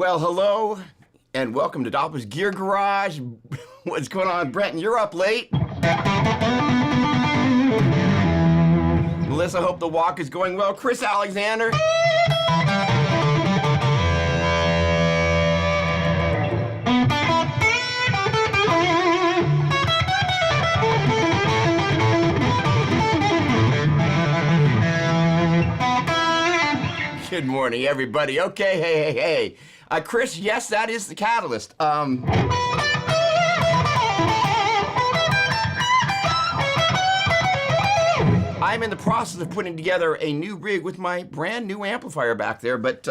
Well, hello, and welcome to Doppler'S Gear Garage. What's going on, Brenton? You're up late. Melissa, hope the walk is going well. Chris Alexander. Good morning, everybody. Okay, hey. Chris, yes, that is the catalyst. I'm in the process of putting together a new rig with my brand new amplifier back there, but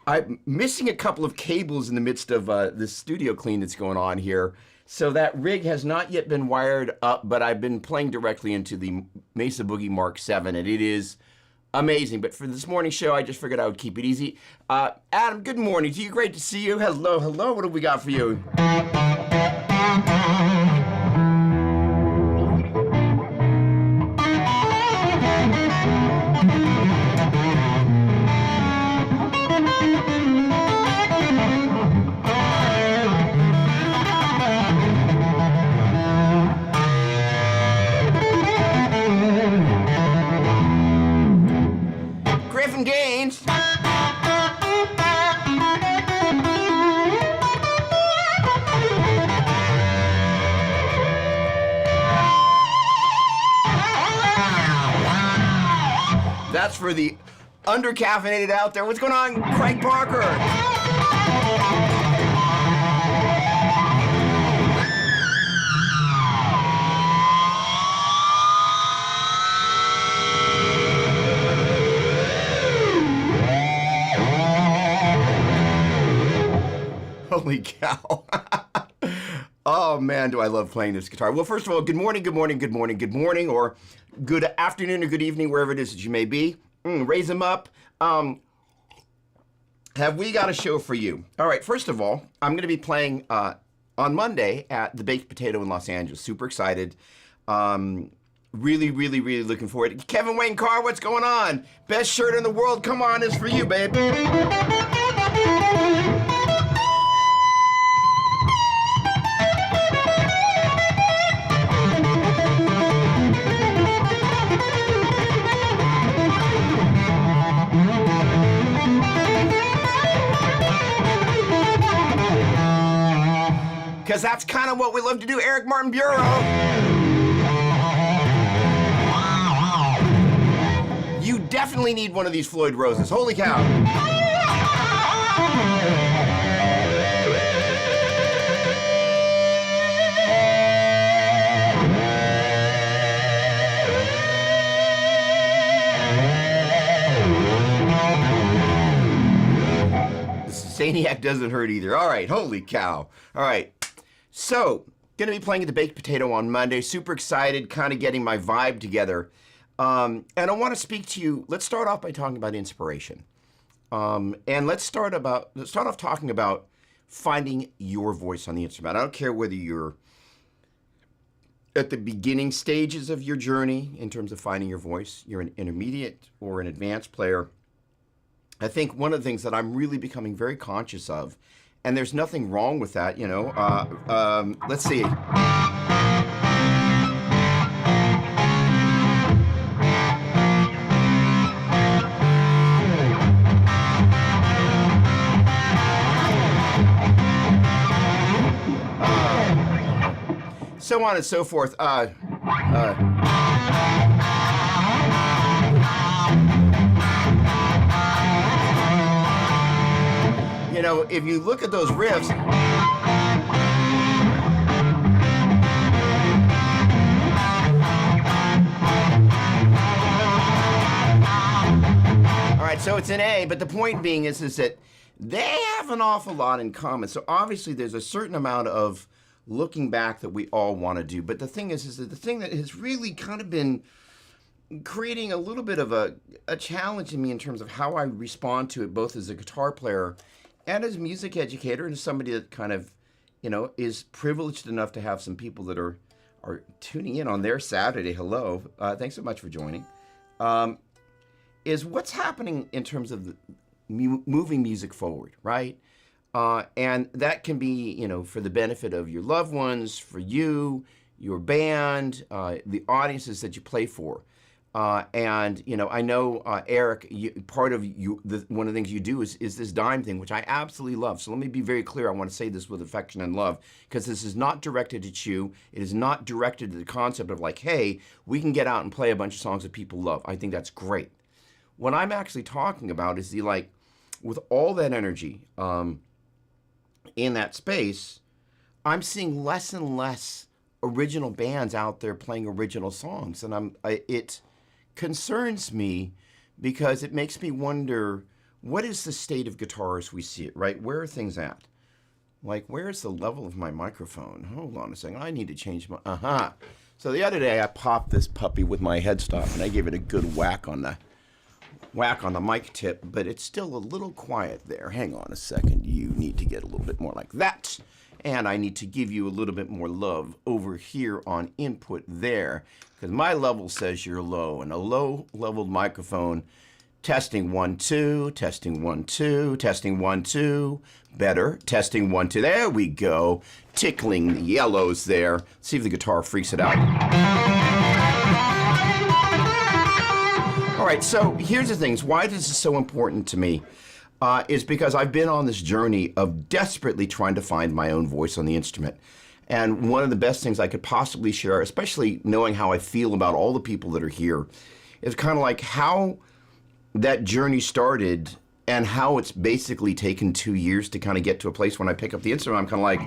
I'm missing a couple of cables in the midst of this studio clean that's going on here. So that rig has not yet been wired up, but I've been playing directly into the Mesa Boogie Mark 7, and it is amazing. But for this morning's show, I just figured I would keep it easy. Adam, good morning to you. Great to see you. Hello. What have we got for you? Gaines. That's for the under-caffeinated out there. What's going on, Craig Parker? Holy cow. Oh man, do I love playing this guitar. Well, first of all, good morning, or good afternoon or good evening, wherever it is that you may be. Raise them up. Have we got a show for you? All right, first of all, I'm going to be playing on Monday at the Baked Potato in Los Angeles. Super excited. Really looking forward. Kevin Wayne Carr, what's going on? Best shirt in the world, come on, is for you, babe. Because that's kind of what we love to do. Eric Martin Bureau. You definitely need one of these Floyd Roses. Holy cow. The Saniac doesn't hurt either. All right, holy cow. All right. So, going to be playing at the Baked Potato on Monday. Super excited, kind of getting my vibe together. And I want to speak to you. Let's start off by talking about inspiration. And let's start off talking about finding your voice on the instrument. I don't care whether you're at the beginning stages of your journey in terms of finding your voice, you're an intermediate or an advanced player. I think one of the things that I'm really becoming very conscious of, and there's nothing wrong with that, you know. Let's see. So on and so forth. You know, if you look at those riffs, all right, so it's an A, but the point being is that they have an awful lot in common. So obviously there's a certain amount of looking back that we all want to do. But the thing is that the thing that has really kind of been creating a little bit of a challenge in me in terms of how I respond to it, both as a guitar player and as a music educator, and as somebody that kind of, you know, is privileged enough to have some people that are tuning in on their Saturday. Hello, thanks so much for joining. Is what's happening in terms of moving music forward, right? And that can be, for the benefit of your loved ones, for you, your band, the audiences that you play for. And I know Eric, part of one of the things you do is this dime thing, which I absolutely love. So let me be very clear. I want to say this with affection and love, because this is not directed at you. It is not directed to the concept of like, hey, we can get out and play a bunch of songs that people love. I think that's great. What I'm actually talking about is with all that energy in that space, I'm seeing less and less original bands out there playing original songs, and it concerns me because it makes me wonder, what is the state of guitar as we see it, right? Where are things at? Like, where's the level of my microphone? Hold on a second. I need to change my... So the other day I popped this puppy with my headstock and I gave it a good whack on the mic tip, but it's still a little quiet there. Hang on a second. You need to get a little bit more like that. And I need to give you a little bit more love over here on input there, because my level says you're low, and a low-leveled microphone. Testing 1 2, testing 1 2, testing 1 2. Better. Testing 1 2. There we go. Tickling the yellows there. See if the guitar freaks it out. All right, so here's the thing. Why this is so important to me is because I've been on this journey of desperately trying to find my own voice on the instrument. And one of the best things I could possibly share, especially knowing how I feel about all the people that are here, is kind of like how that journey started and how it's basically taken 2 years to kind of get to a place when I pick up the instrument. I'm kind of like,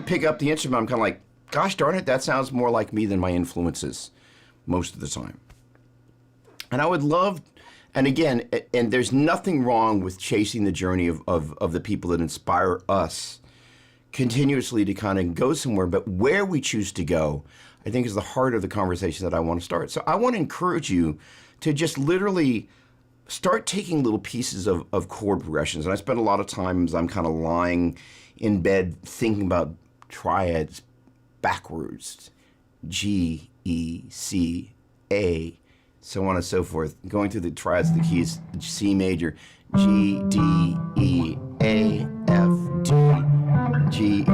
pick up the instrument, I'm kind of like, gosh darn it, that sounds more like me than my influences most of the time. And I would love, and again, and there's nothing wrong with chasing the journey of the people that inspire us continuously to kind of go somewhere, but where we choose to go, I think is the heart of the conversation that I want to start. So I want to encourage you to just literally start taking little pieces of chord progressions. And I spend a lot of times, I'm kind of lying in bed thinking about triads backwards, G, E, C, A, so on and so forth, going through the triads of the keys, C major, G, D, E, A, F, D, G,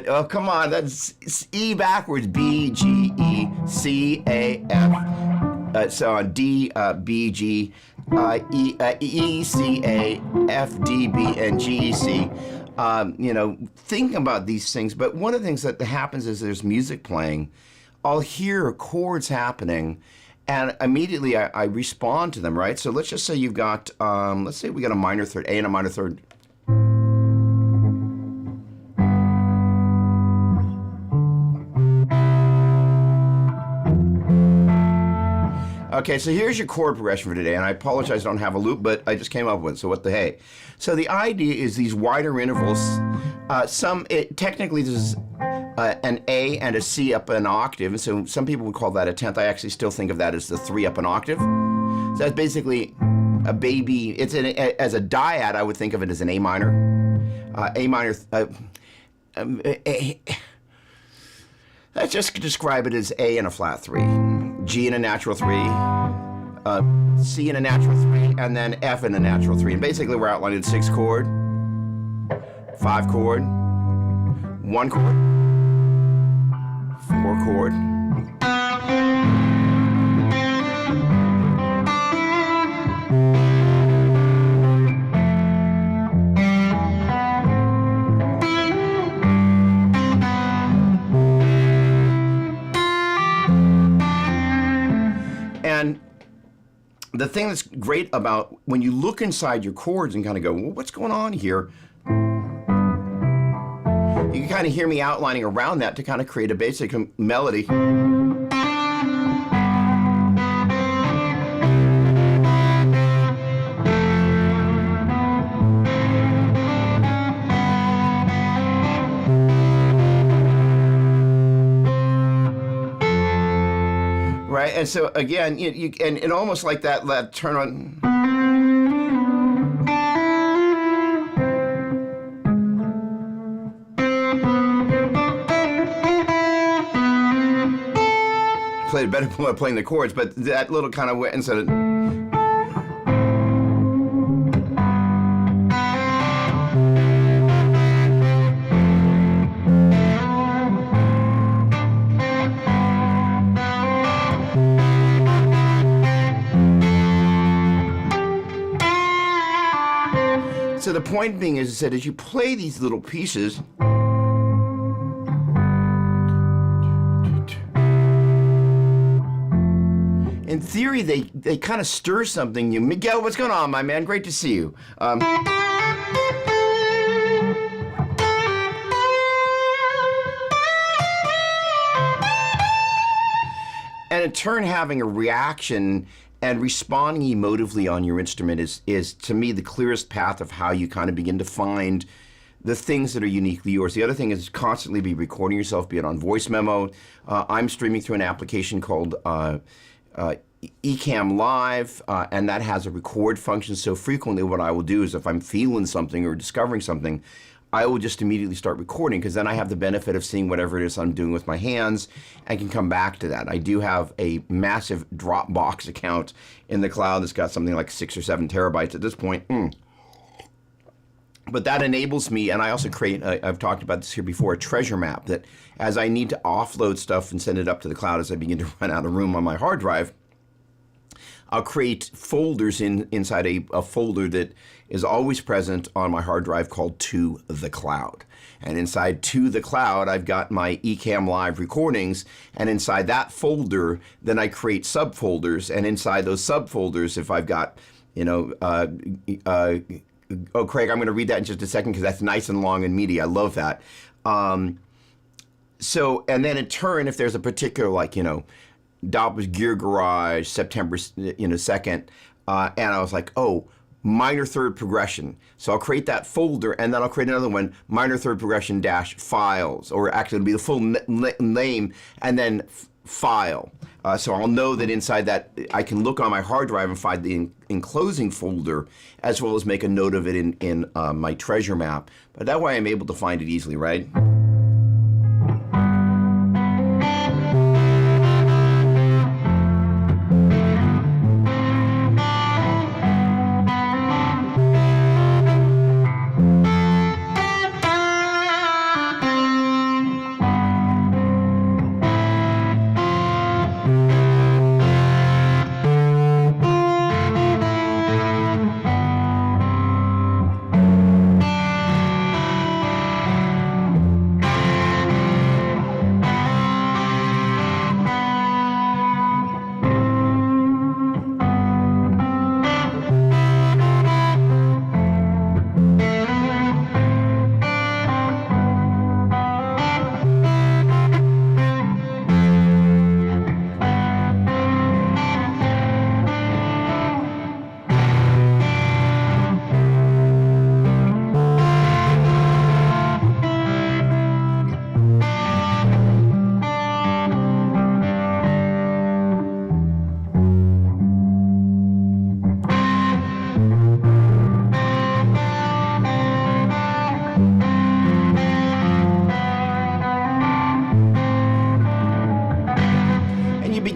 oh, come on, that's E backwards, B, G, E, C, A, F, so on, D, B, G, E, C, A, F, D, B, and G, C. Think about these things, but one of the things that happens is there's music playing. I'll hear chords happening, and immediately I respond to them, right? So let's just say you've got, let's say we got a minor third, A and a minor third. Okay, so here's your chord progression for today, and I apologize I don't have a loop, but I just came up with it, so what the hey. So the idea is these wider intervals. Technically this is an A and a C up an octave, and so some people would call that a tenth. I actually still think of that as the 3 up an octave. So that's basically a baby, as a dyad, I would think of it as an A minor. A minor, let's just describe it as A and a flat 3. G in a natural 3, C in a natural 3, and then F in a natural 3. And basically we're outlining 6 chord, 5 chord, 1 chord, 4 chord. the thing that's great about when you look inside your chords and kind of go, well, what's going on here? You can kind of hear me outlining around that to kind of create a basic melody. Right, and so again, and almost like that turn on. Played better by playing the chords, but that little kind of instead of. So the point being is that as you play these little pieces, in theory, they kind of stir something. Miguel, what's going on, my man? Great to see you. And in turn, having a reaction and responding emotively on your instrument is to me the clearest path of how you kind of begin to find the things that are uniquely yours. The other thing is constantly be recording yourself, be it on voice memo. I'm streaming through an application called Ecamm Live, and that has a record function. So frequently what I will do is if I'm feeling something or discovering something, I will just immediately start recording, because then I have the benefit of seeing whatever it is I'm doing with my hands and can come back to that. I do have a massive Dropbox account in the cloud that's got something like 6 or 7 terabytes at this point. But that enables me, and I also create, I've talked about this here before, a treasure map that as I need to offload stuff and send it up to the cloud as I begin to run out of room on my hard drive, I'll create folders inside a folder that is always present on my hard drive called To the Cloud. And inside To the Cloud, I've got my Ecamm Live recordings, and inside that folder, then I create subfolders, and inside those subfolders, if I've got, oh, Craig, I'm going to read that in just a second because that's nice and long and meaty. I love that. So, and then in turn, if there's a particular, Doppler's Gear Garage, September 2nd, and I was like, oh, minor third progression. So I'll create that folder, and then I'll create another one, minor third progression dash files, or actually it'll be the full name, and then file. So I'll know that inside that, I can look on my hard drive and find the enclosing folder, as well as make a note of it in my treasure map. But that way I'm able to find it easily, right?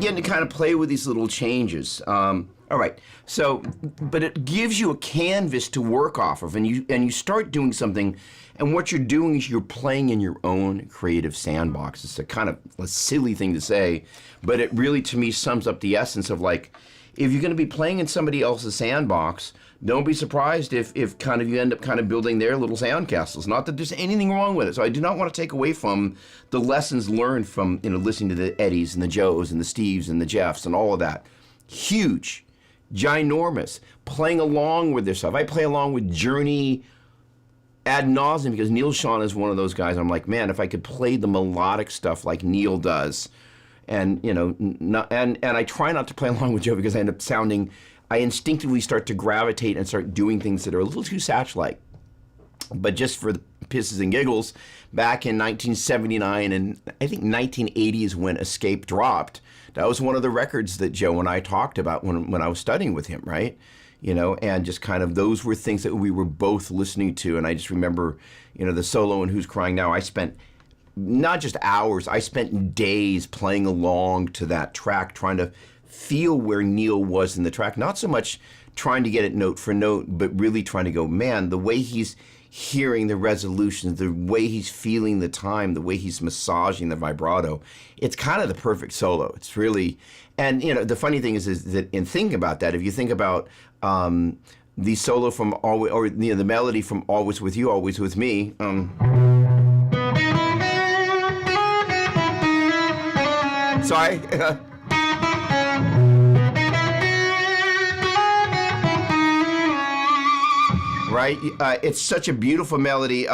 To kind of play with these little changes. All right, so, but it gives you a canvas to work off of, and you start doing something, and what you're doing is you're playing in your own creative sandbox. It's a kind of a silly thing to say, but it really, to me, sums up the essence of, like, if you're going to be playing in somebody else's sandbox, don't be surprised if kind of you end up kind of building their little sandcastles. Not that there's anything wrong with it. So I do not want to take away from the lessons learned from listening to the Eddies and the Joes and the Steves and the Jeffs and all of that. Huge, ginormous. Playing along with their stuff. I play along with Journey ad nauseum because Neil Schon is one of those guys. I'm like, man, if I could play the melodic stuff like Neil does, and and I try not to play along with Joe because I end up sounding, I instinctively start to gravitate and start doing things that are a little too Satch-like. But just for the pisses and giggles, back in 1979 and I think 1980 is when Escape dropped. That was one of the records that Joe and I talked about when I was studying with him, right? And just kind of those were things that we were both listening to. And I just remember, the solo in Who's Crying Now, I spent not just hours, I spent days playing along to that track, trying to feel where Neil was in the track. Not so much trying to get it note for note, but really trying to go, man, the way he's hearing the resolutions, the way he's feeling the time, the way he's massaging the vibrato, it's kind of the perfect solo. It's really, and the funny thing is that in thinking about that, if you think about the solo from Always, or the melody from Always With You, Always With Me, sorry. Right? It's such a beautiful melody.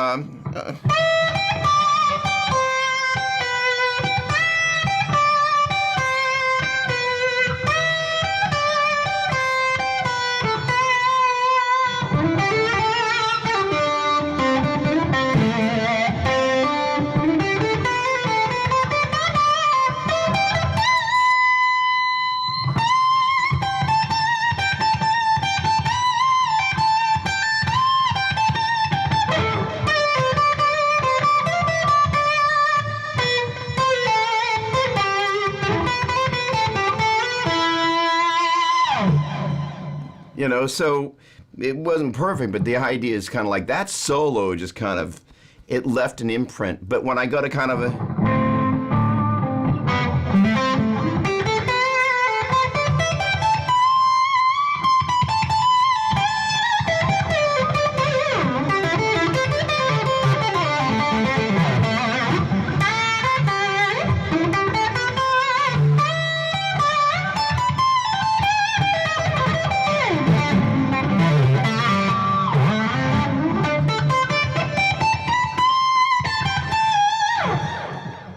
So it wasn't perfect, but the idea is kind of like that solo just kind of, it left an imprint. But when I got a kind of a...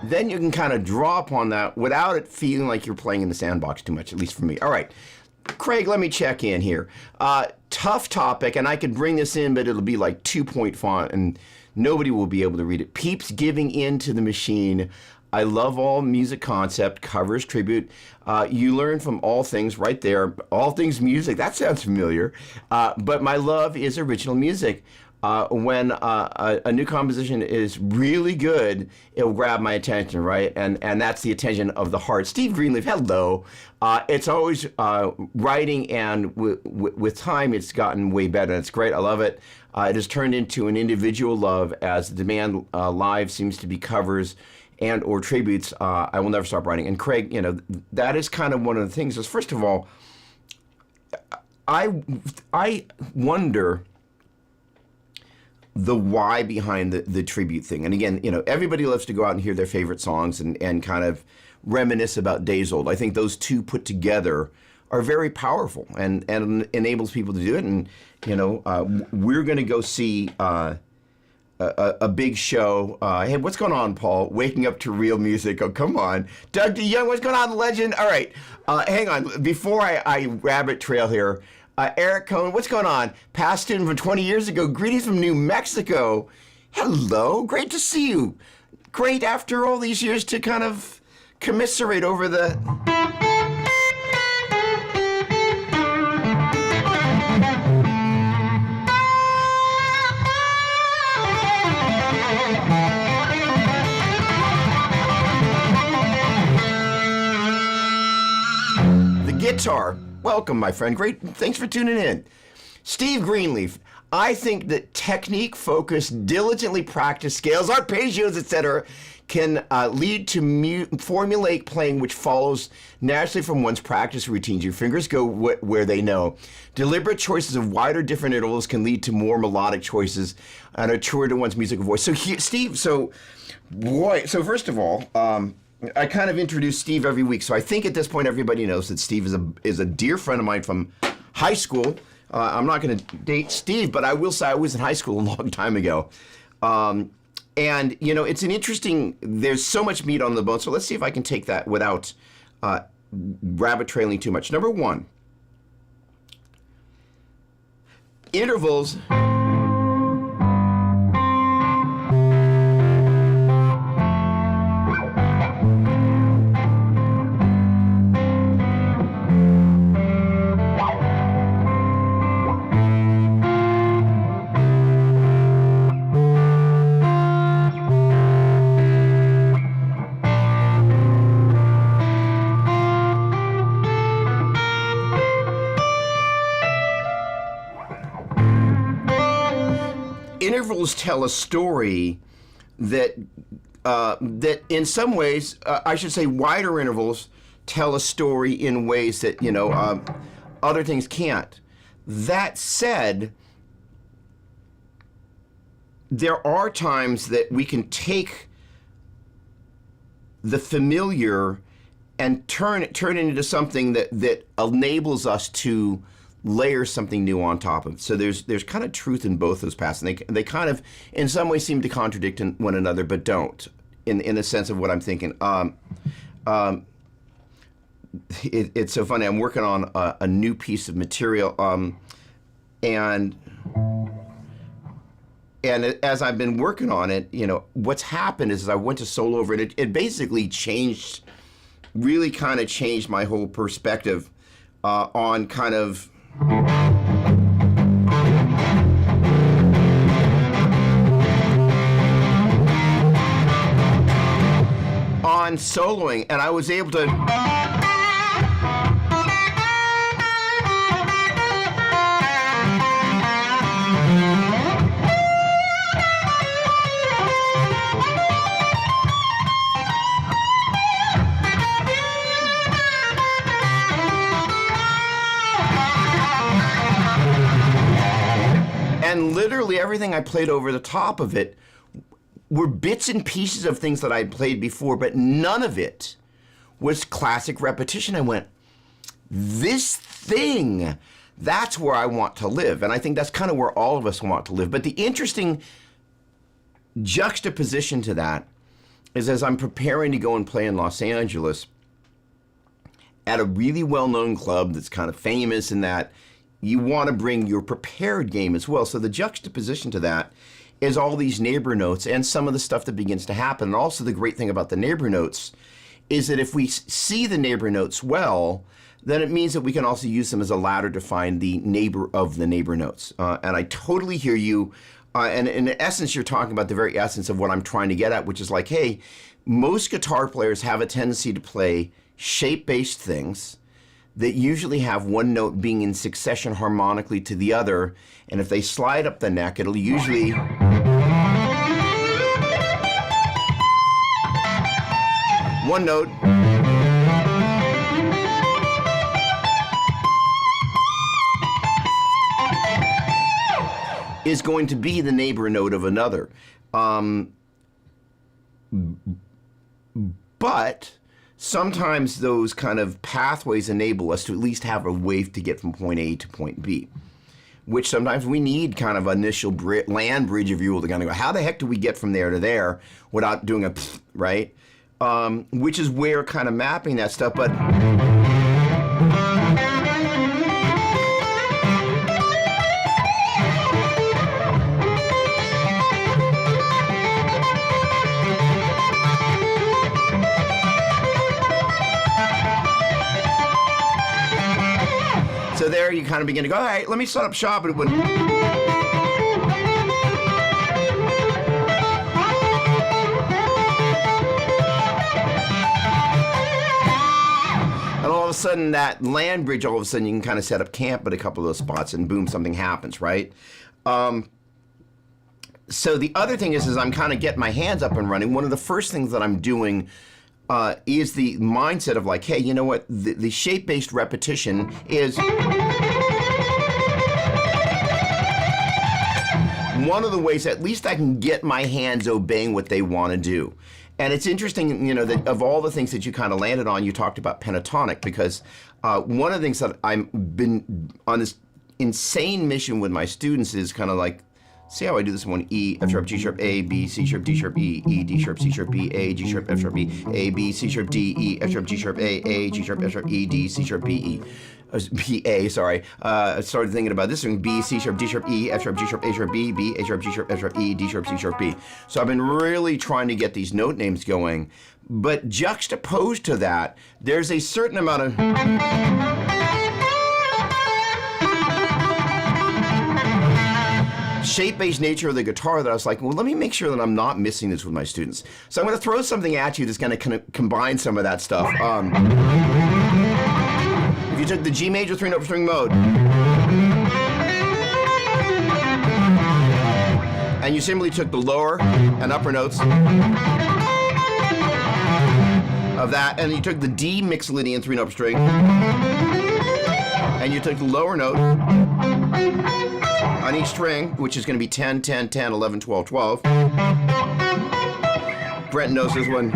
then you can kind of draw upon that without it feeling like you're playing in the sandbox too much, at least for me. All right, Craig, let me check in here. Tough topic, and I could bring this in, but it'll be like 2-point font, and nobody will be able to read it. Peeps giving in to the machine. I love all music concept, covers, tribute. You learn from all things right there. All things music, that sounds familiar. But my love is original music. When a new composition is really good, it will grab my attention, right? And that's the attention of the heart. Steve Greenleaf, hello. It's always writing, and with time, it's gotten way better. It's great. I love it. It has turned into an individual love as the demand live seems to be covers and or tributes. I will never stop writing. And Craig, that is kind of one of the things. Is first of all, I wonder the why behind the tribute thing. And again, everybody loves to go out and hear their favorite songs and kind of reminisce about days old. I think those two put together are very powerful and enables people to do it. And, we're going to go see a big show. Hey, what's going on, Paul? Waking up to real music. Oh, come on. Doug DeYoung, what's going on, legend? All right. Hang on. Before I rabbit trail here, Eric Cohn, what's going on? Past student from 20 years ago. Greetings from New Mexico. Hello. Great to see you. Great after all these years to kind of commiserate over the... the guitar. Welcome, my friend. Great. Thanks for tuning in. Steve Greenleaf. I think that technique, focus, diligently practice scales, arpeggios, etc., can lead to formulaic playing which follows naturally from one's practice routines. Your fingers go where they know. Deliberate choices of wider different intervals can lead to more melodic choices and are truer to one's musical voice. So, Steve, so first of all, I kind of introduce Steve every week, so I think at this point everybody knows that Steve is a dear friend of mine from high school. I'm not going to date Steve, but I will say I was in high school a long time ago. And, you know, it's an interesting, there's so much meat on the bone, so let's see if I can take that without rabbit trailing too much. Number one, intervals. Intervals tell a story that that in some ways, I should say, wider intervals tell a story in ways that, you know, other things can't. That said, there are times that we can take the familiar and turn it into something that enables us to layer something new on top of it. So there's kind of truth in both those paths, and they kind of in some ways seem to contradict one another, but don't in the sense of what I'm thinking. It's so funny. I'm working on a new piece of material, and as I've been working on it, you know, what's happened is I went to solo over it. It basically really kind of changed my whole perspective on kind of on soloing, and I was able to and literally everything I played over the top of it were bits and pieces of things that I'd played before, but none of it was classic repetition. I went, this thing, that's where I want to live. And I think that's kind of where all of us want to live. But the interesting juxtaposition to that is as I'm preparing to go and play in Los Angeles at a really well-known club that's kind of famous in that you want to bring your prepared game as well. So the juxtaposition to that is all these neighbor notes and some of the stuff that begins to happen. And also the great thing about the neighbor notes is that if we see the neighbor notes well, then it means that we can also use them as a ladder to find the neighbor of the neighbor notes. And I totally hear you. And in essence, you're talking about the very essence of what I'm trying to get at, which is like, hey, most guitar players have a tendency to play shape-based things that usually have one note being in succession harmonically to the other, and if they slide up the neck, it'll usually one note is going to be the neighbor note of another. But sometimes those kind of pathways enable us to at least have a way to get from point A to point B, which sometimes we need kind of initial land bridge, if you will, to kind of go, how the heck do we get from there to there without doing a right? Which is where kind of mapping that stuff, but so there you kind of begin to go, all right, let me set up shop. And it would. And all of a sudden, that land bridge, all of a sudden, you can kind of set up camp at a couple of those spots, and boom, something happens, right? So the other thing is I'm kind of getting my hands up and running. One of the first things that I'm doing is the mindset of like, hey, you know what? The shape-based repetition is one of the ways at least I can get my hands obeying what they want to do. And it's interesting, that of all the things that you kind of landed on, you talked about pentatonic, because one of the things that I've been on this insane mission with my students is kind of like, see how I do this one: E, F sharp, G sharp, A, B, C sharp, D sharp, E, E, D sharp, C sharp, B, A, G sharp, F sharp, E, A, B, C sharp, D, E, F sharp, G sharp, A, G sharp, F sharp, E, D, C sharp, B, E. B, A, sorry. I started thinking about this one: B, C sharp, D sharp, E, F sharp, G sharp, A sharp, B, B, A sharp, G sharp, F sharp, E, D sharp, C sharp, B. So I've been really trying to get these note names going, but juxtaposed to that, there's a certain amount of shape-based nature of the guitar that I was like, well, let me make sure that I'm not missing this with my students. So I'm going to throw something at you that's going to kind of combine some of that stuff. If you took the G major 3-note string mode, and you simply took the lower and upper notes of that, and you took the D Mixolydian 3-note string, and you took the lower note on each string, which is going to be 10, 10, 10, 11, 12, 12. Brent knows this one.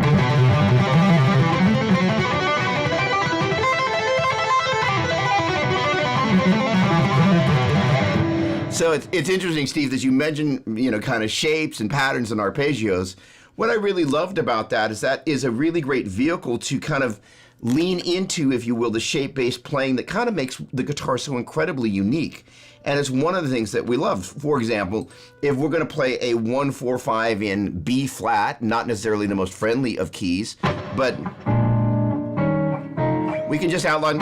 So it's interesting, Steve, that you mentioned, kind of shapes and patterns and arpeggios. What I really loved about that is a really great vehicle to kind of lean into, if you will, the shape-based playing that kind of makes the guitar so incredibly unique. And it's one of the things that we love. For example, if we're going to play a 1-4-5 in B flat, not necessarily the most friendly of keys, but we can just outline.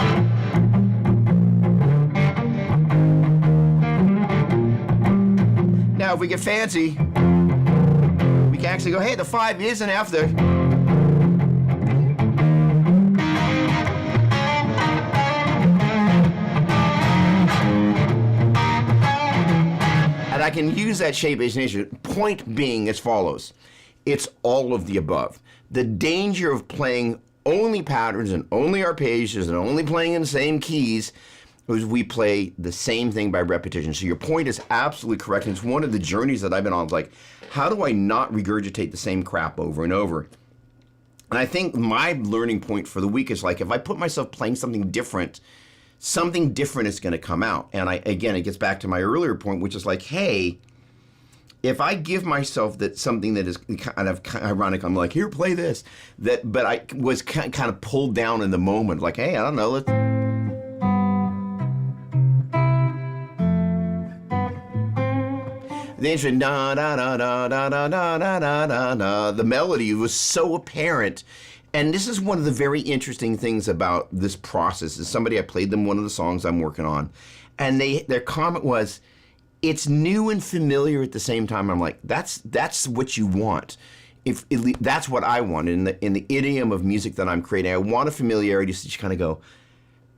Now, if we get fancy, we can actually go, hey, the 5 is an F there. And I can use that shape-based nature. Point being as follows: it's all of the above. The danger of playing only patterns and only arpeggios and only playing in the same keys is we play the same thing by repetition. So your point is absolutely correct. And it's one of the journeys that I've been on. It's like, how do I not regurgitate the same crap over and over? And I think my learning point for the week is like, if I put myself playing something different is going to come out. And again, it gets back to my earlier point, which is like, hey, if I give myself something that is kind of ironic, I'm like, here, play this. But I was kind of pulled down in the moment, like, hey, I don't know, let's. The intro, da da da da da da da da da da. The melody was so apparent. And this is one of the very interesting things about this process. Is I played them one of the songs I'm working on, and their comment was, it's new and familiar at the same time. I'm like, that's what you want. That's what I want in the idiom of music that I'm creating. I want a familiarity, so you kind of go,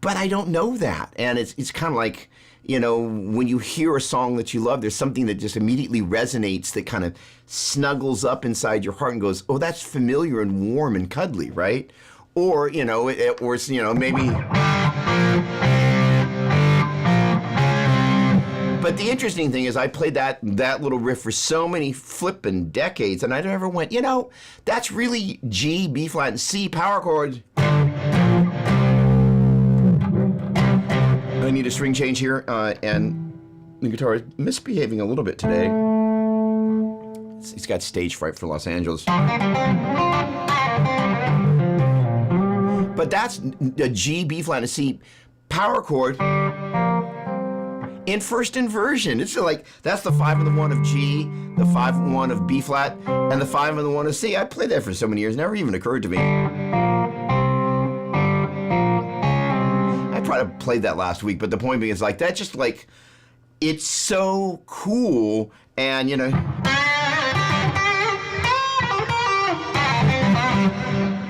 but I don't know that. And it's kind of like, when you hear a song that you love, there's something that just immediately resonates, that kind of snuggles up inside your heart and goes, oh, that's familiar and warm and cuddly, right? Or, maybe. But the interesting thing is I played that little riff for so many flippin' decades, and I never went, that's really G, B flat, and C power chords. I need a string change here, and the guitar is misbehaving a little bit today. It's got stage fright for Los Angeles. But that's a G, B flat, and a C power chord in first inversion. It's like, that's the 5 and the 1 of G, the 5 and 1 of B flat, and the 5 and the 1 of C. I played that for so many years, never even occurred to me. I probably played that last week, but the point being is like, that's just like, it's so cool, and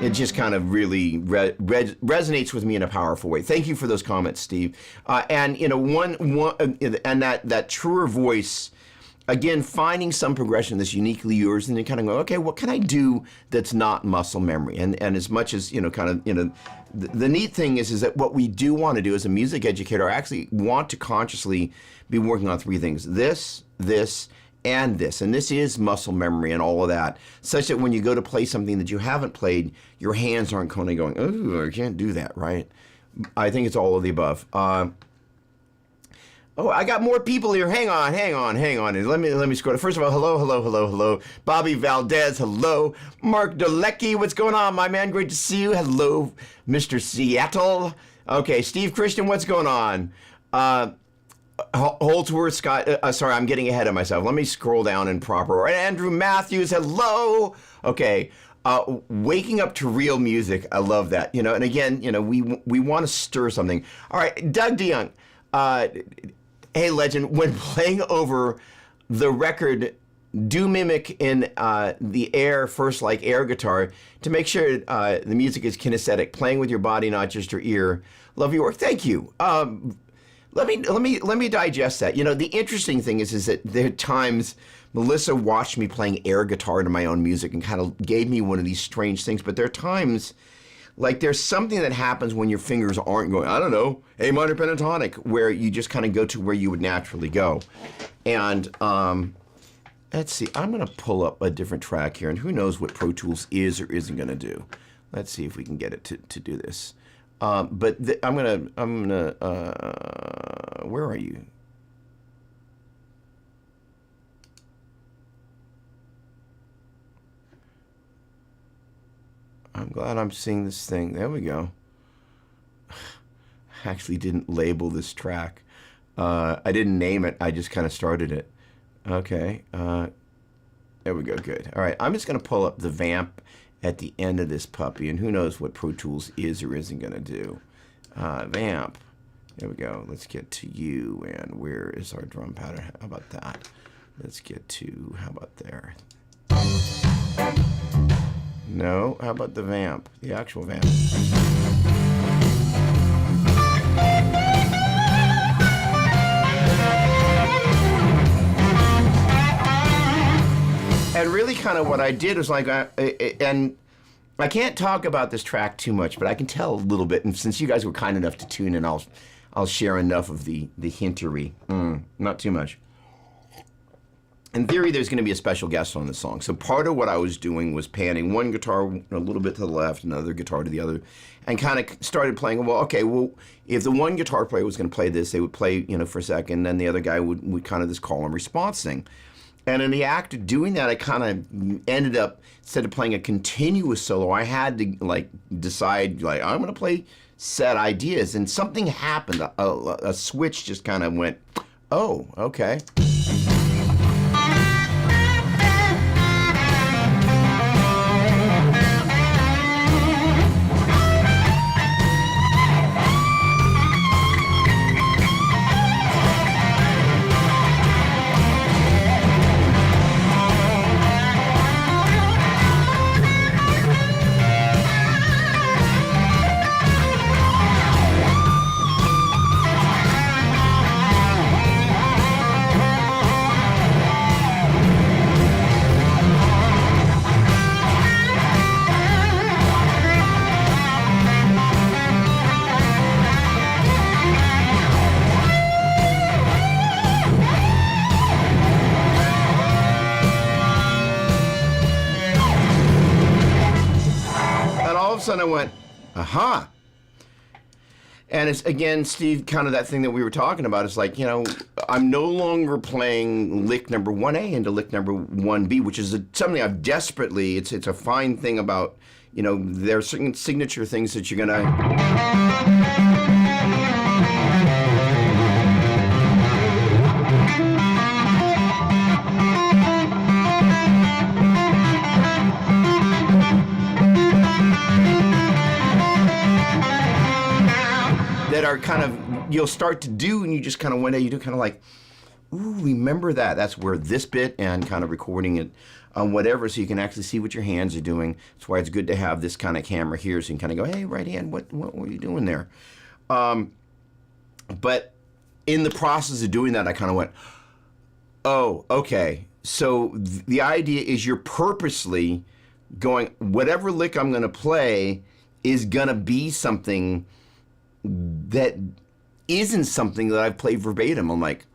it just kind of really resonates with me in a powerful way. Thank you for those comments, Steve. And and that truer voice, again, finding some progression that's uniquely yours, and then kind of go, okay, what can I do that's not muscle memory? And as much as the neat thing is that what we do want to do as a music educator, I actually want to consciously be working on 3 things: this, and this is muscle memory and all of that, such that when you go to play something that you haven't played, your hands aren't kind of going, oh, I can't do that, right? I think it's all of the above. Oh, I got more people here. Hang on. Let me scroll. First of all, hello. Bobby Valdez, hello. Mark Delecky, what's going on, my man? Great to see you. Hello, Mr. Seattle. Okay, Steve Christian, what's going on? Holdsworth Scott, sorry, I'm getting ahead of myself. Let me scroll down in proper order. Andrew Matthews, hello. Okay, waking up to real music. I love that. And again, we want to stir something. All right, Doug DeYoung. Hey, legend, when playing over the record, do mimic in the air first, like air guitar, to make sure the music is kinesthetic, playing with your body, not just your ear. Love your work. Thank you. Let me digest that. The interesting thing is that there are times Melissa watched me playing air guitar to my own music and kind of gave me one of these strange things. But there are times, like there's something that happens when your fingers aren't going, I don't know, A minor pentatonic, where you just kind of go to where you would naturally go. And let's see, I'm going to pull up a different track here, and who knows what Pro Tools is or isn't going to do. Let's see if we can get it to do this. But I'm gonna, where are you? I'm glad I'm seeing this thing. There we go. I actually didn't label this track. I didn't name it. I just kind of started it. Okay. There we go. Good. All right. I'm just gonna pull up the vamp at the end of this puppy, and who knows what Pro Tools is or isn't going to do. Vamp. There we go. Let's get to you, and where is our drum pattern? How about that? Let's get to, how about there? No, how about the vamp? The actual vamp. And really kind of what I did was like, and I can't talk about this track too much, but I can tell a little bit. And since you guys were kind enough to tune in, I'll share enough of the hintery. Not too much. In theory, there's going to be a special guest on this song. So part of what I was doing was panning one guitar a little bit to the left, another guitar to the other, and kind of started playing. Well, okay, well, if the one guitar player was going to play this, they would play, for a second, then the other guy would kind of this call and response thing. And in the act of doing that, I kind of ended up, instead of playing a continuous solo, I had to decide, I'm going to play set ideas. And something happened. A switch just kind of went, oh, okay. And I went, aha. And it's, again, Steve, kind of that thing that we were talking about. It's like, I'm no longer playing lick number 1A into lick number 1B, which is something I've desperately, it's a fine thing about, there are certain signature things that you're going to... that are kind of, you'll start to do, and you just kind of one day you do kind of like, ooh, remember that. That's where this bit, and kind of recording it on whatever, so you can actually see what your hands are doing. That's why it's good to have this kind of camera here, so you can kind of go, hey, right hand, what were you doing there? But in the process of doing that, I kind of went, oh, okay. So the idea is you're purposely going, whatever lick I'm going to play is going to be something that isn't something that I've played verbatim. I'm like,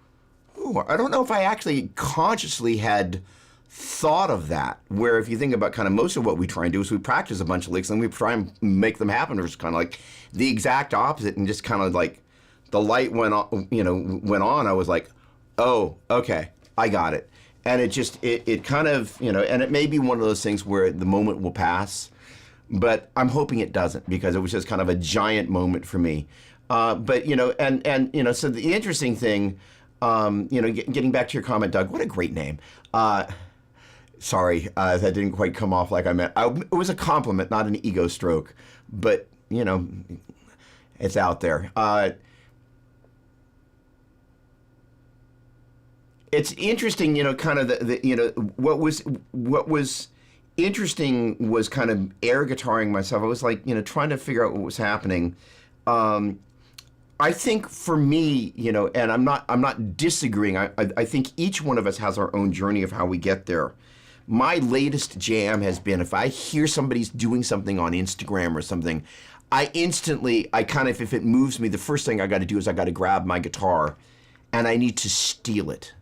I don't know if I actually consciously had thought of that, where if you think about kind of most of what we try and do is we practice a bunch of licks and we try and make them happen, or it's kind of like the exact opposite, and just kind of like the light went on, I was like, oh, okay, I got it. And it kind of, and it may be one of those things where the moment will pass, but I'm hoping it doesn't, because it was just kind of a giant moment for me. But, so the interesting thing, getting back to your comment, Doug, what a great name. Sorry, that didn't quite come off like I meant. It was a compliment, not an ego stroke, but, it's out there. It's interesting, kind of what was interesting was kind of air guitaring myself. I was like, trying to figure out what was happening. I think for me, and I'm not disagreeing. I think each one of us has our own journey of how we get there. My latest jam has been, if I hear somebody's doing something on Instagram or something, I kind of, if it moves me, the first thing I got to do is I got to grab my guitar and I need to steal it.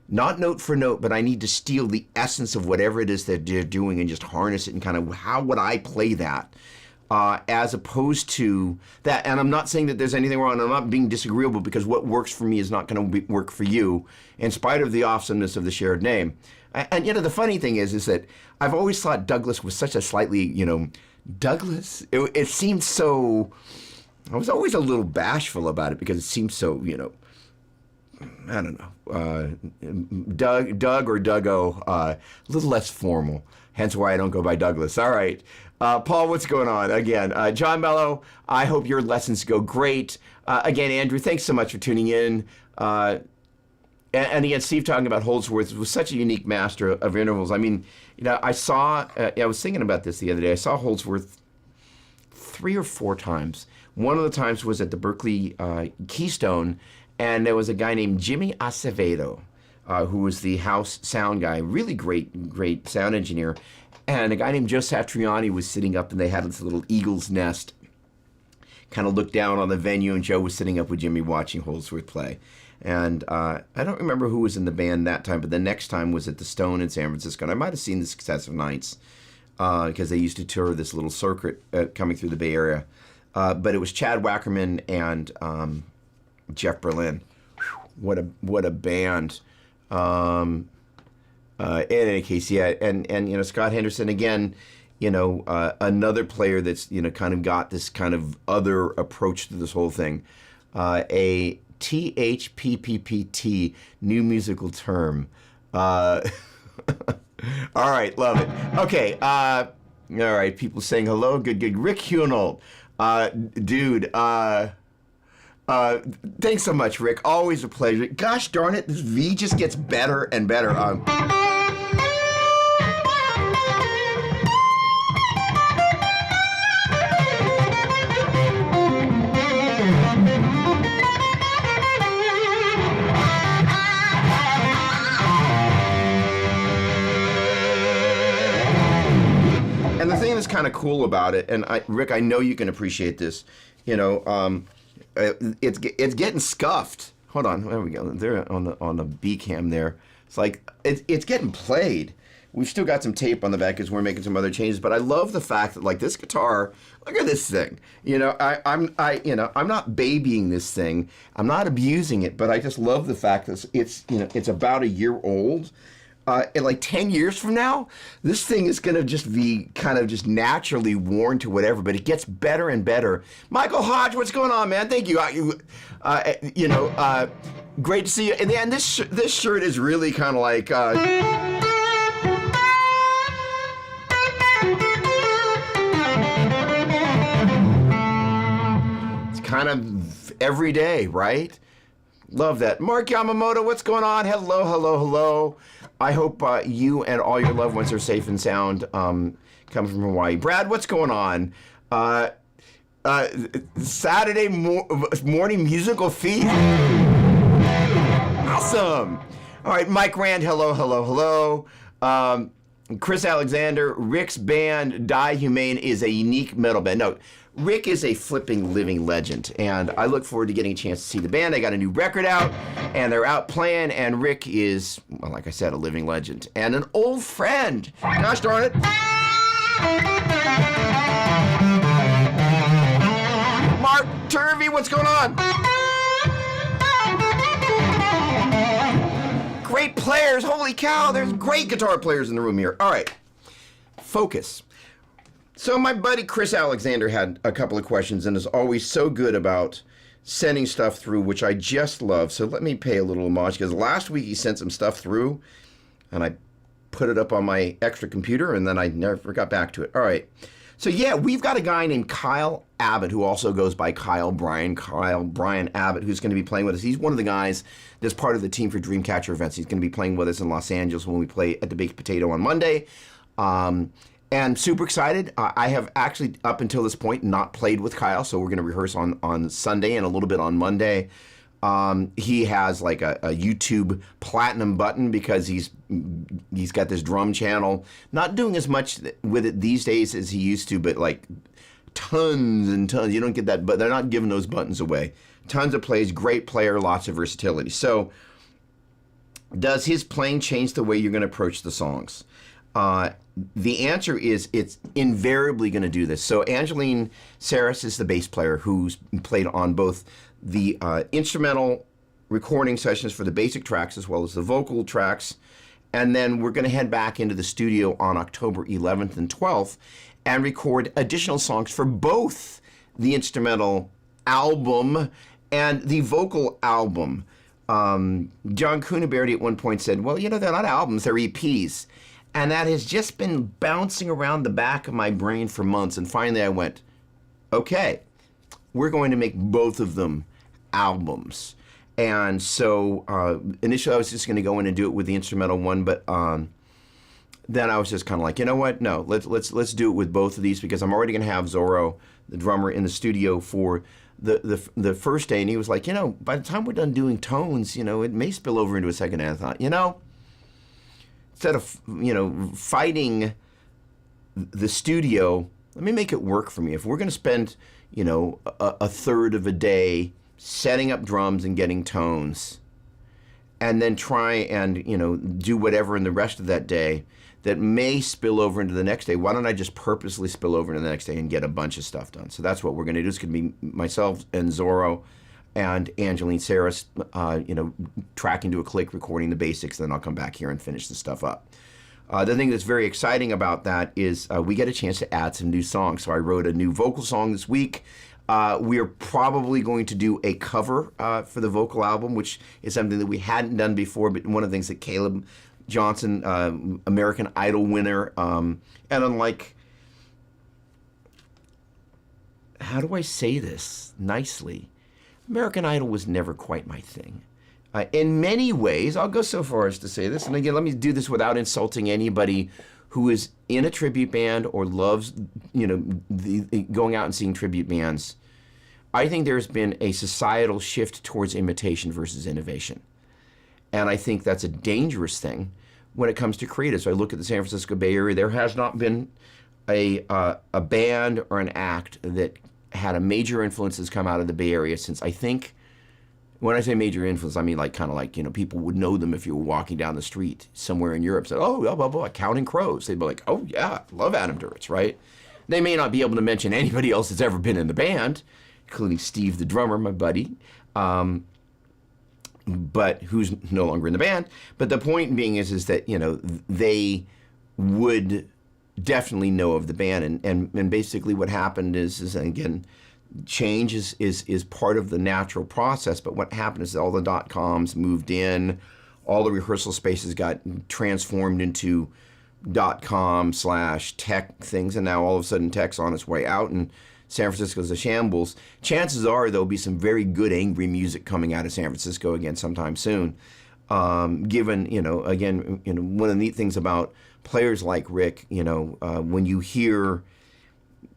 Not note for note, but I need to steal the essence of whatever it is that they're doing and just harness it, and kind of how would I play that, as opposed to that. And I'm not saying that there's anything wrong. I'm not being disagreeable, because what works for me is not going to work for you, in spite of the awesomeness of the shared name. And the funny thing is that I've always thought Douglas was such a slightly, Douglas. It seemed so. I was always a little bashful about it, because it seemed so, I don't know, Doug or Duggo, a little less formal, hence why I don't go by Douglas. All right. Paul, what's going on? Again, John Mello, I hope your lessons go great. Again, Andrew, thanks so much for tuning in. And again, Steve talking about Holdsworth was such a unique master of intervals. I mean, I was thinking about this the other day. I saw Holdsworth 3 or 4 times. One of the times was at the Berkeley Keystone, and there was a guy named Jimmy Acevedo, who was the house sound guy, really great sound engineer. And a guy named Joe Satriani was sitting up, and they had this little eagle's nest, kind of looked down on the venue, and Joe was sitting up with Jimmy watching Holdsworth play. And I don't remember who was in the band that time, but the next time was at the Stone in San Francisco. And I might have seen the successive nights, because they used to tour this little circuit coming through the Bay Area. But it was Chad Wackerman and Jeff Berlin. Whew, what a band. In any case, yeah, and Scott Henderson again, another player that's kind of got this kind of other approach to this whole thing. A THPPPT, new musical term. All right, love it. Okay, all right, people saying hello, good. Rick Hunold, dude, thanks so much, Rick. Always a pleasure. Gosh darn it, this V just gets better and better. And the thing that's kind of cool about it, and Rick, I know you can appreciate this, it's getting scuffed. Hold on, there we go. They're on the B cam there. It's like it's getting played. We've still got some tape on the back because we're making some other changes. But I love the fact that, like, this guitar, look at this thing. I'm not babying this thing. I'm not abusing it, but I just love the fact that it's about a year old. In like 10 years from now, this thing is going to just be kind of just naturally worn to whatever, but it gets better and better. Michael Hodge, what's going on, man? Thank you. Great to see you. And this shirt is really kind of like... it's kind of every day, right? Love that. Mark Yamamoto, what's going on? Hello. I hope you and all your loved ones are safe and sound, coming from Hawaii. Brad, what's going on? Saturday morning musical feast. Awesome. All right, Mike Rand, hello. Chris Alexander, Rick's band, Die Humane, is a unique metal band. No, Rick is a flipping living legend, and I look forward to getting a chance to see the band. They got a new record out, and they're out playing, and Rick is, well, like I said, a living legend and an old friend. Gosh darn it. Mark Turvey, what's going on? Great players, holy cow, there's great guitar players in the room here. All right, focus. So my buddy Chris Alexander had a couple of questions and is always so good about sending stuff through, which I just love. So let me pay a little homage, because last week he sent some stuff through and I put it up on my extra computer and then I never got back to it. All right. So yeah, we've got a guy named Kyle Abbott, who also goes by Kyle Brian Abbott, who's going to be playing with us. He's one of the guys that's part of the Team for Dreamcatcher events. He's going to be playing with us in Los Angeles when we play at the Baked Potato on Monday. And super excited. I have actually, up until this point, not played with Kyle, so we're going to rehearse on Sunday and a little bit on Monday. He has like a YouTube platinum button because he's got this drum channel. Not doing as much with it these days as he used to, but like tons and tons. You don't get that, but they're not giving those buttons away. Tons of plays, great player, lots of versatility. So does his playing change the way you're going to approach the songs? The answer is it's invariably going to do this. So Angeline Saris is the bass player who's played on both the instrumental recording sessions for the basic tracks as well as the vocal tracks. And then we're going to head back into the studio on October 11th and 12th and record additional songs for both the instrumental album and the vocal album. John Coonaberry at one point said, well, you know, they're not albums, they're EPs. And that has just been bouncing around the back of my brain for months. And finally I went, okay, we're going to make both of them albums. And so initially I was just going to go in and do it with the instrumental one, but then I was just kind of like, you know what? No, let's do it with both of these, because I'm already going to have Zorro, the drummer, in the studio for the first day. And he was like, you know, by the time we're done doing tones, you know, it may spill over into a second. And I thought, you know, instead of, you know, fighting the studio, let me make it work for me. If we're going to spend, you know, a third of a day setting up drums and getting tones, and then try and, you know, do whatever in the rest of that day that may spill over into the next day, why don't I just purposely spill over into the next day and get a bunch of stuff done? So that's what we're going to do. It's going to be myself and Zorro and Angeline Saris, you know, tracking to a click, recording the basics, then I'll come back here and finish the stuff up. The thing that's very exciting about that is we get a chance to add some new songs. So I wrote a new vocal song this week. We are probably going to do a cover for the vocal album, which is something that we hadn't done before, but one of the things that Caleb Johnson, American Idol winner, and unlike, how do I say this nicely? American Idol was never quite my thing. In many ways, I'll go so far as to say this, and again, let me do this without insulting anybody who is in a tribute band or loves, you know, going out and seeing tribute bands. I think there's been a societal shift towards imitation versus innovation. And I think that's a dangerous thing when it comes to creatives. I look at the San Francisco Bay Area, there has not been a band or an act that had a major influence that's come out of the Bay Area since, I think, when I say major influence, I mean like kind of like, you know, people would know them if you were walking down the street somewhere in Europe, said, oh, blah, blah, blah, Counting Crows. They'd be like, oh yeah, love Adam Duritz, right? They may not be able to mention anybody else that's ever been in the band, including Steve, the drummer, my buddy, but who's no longer in the band. But the point being is that, you know, they would definitely know of the band. And basically what happened is again, change is part of the natural process. But what happened is all the .coms moved in, all the rehearsal spaces got transformed into .com/tech things, and now all of a sudden tech's on its way out, and San Francisco's a shambles. Chances are there'll be some very good angry music coming out of San Francisco again sometime soon. Given, you know, again, you know, one of the neat things about players like Rick, you know, when you hear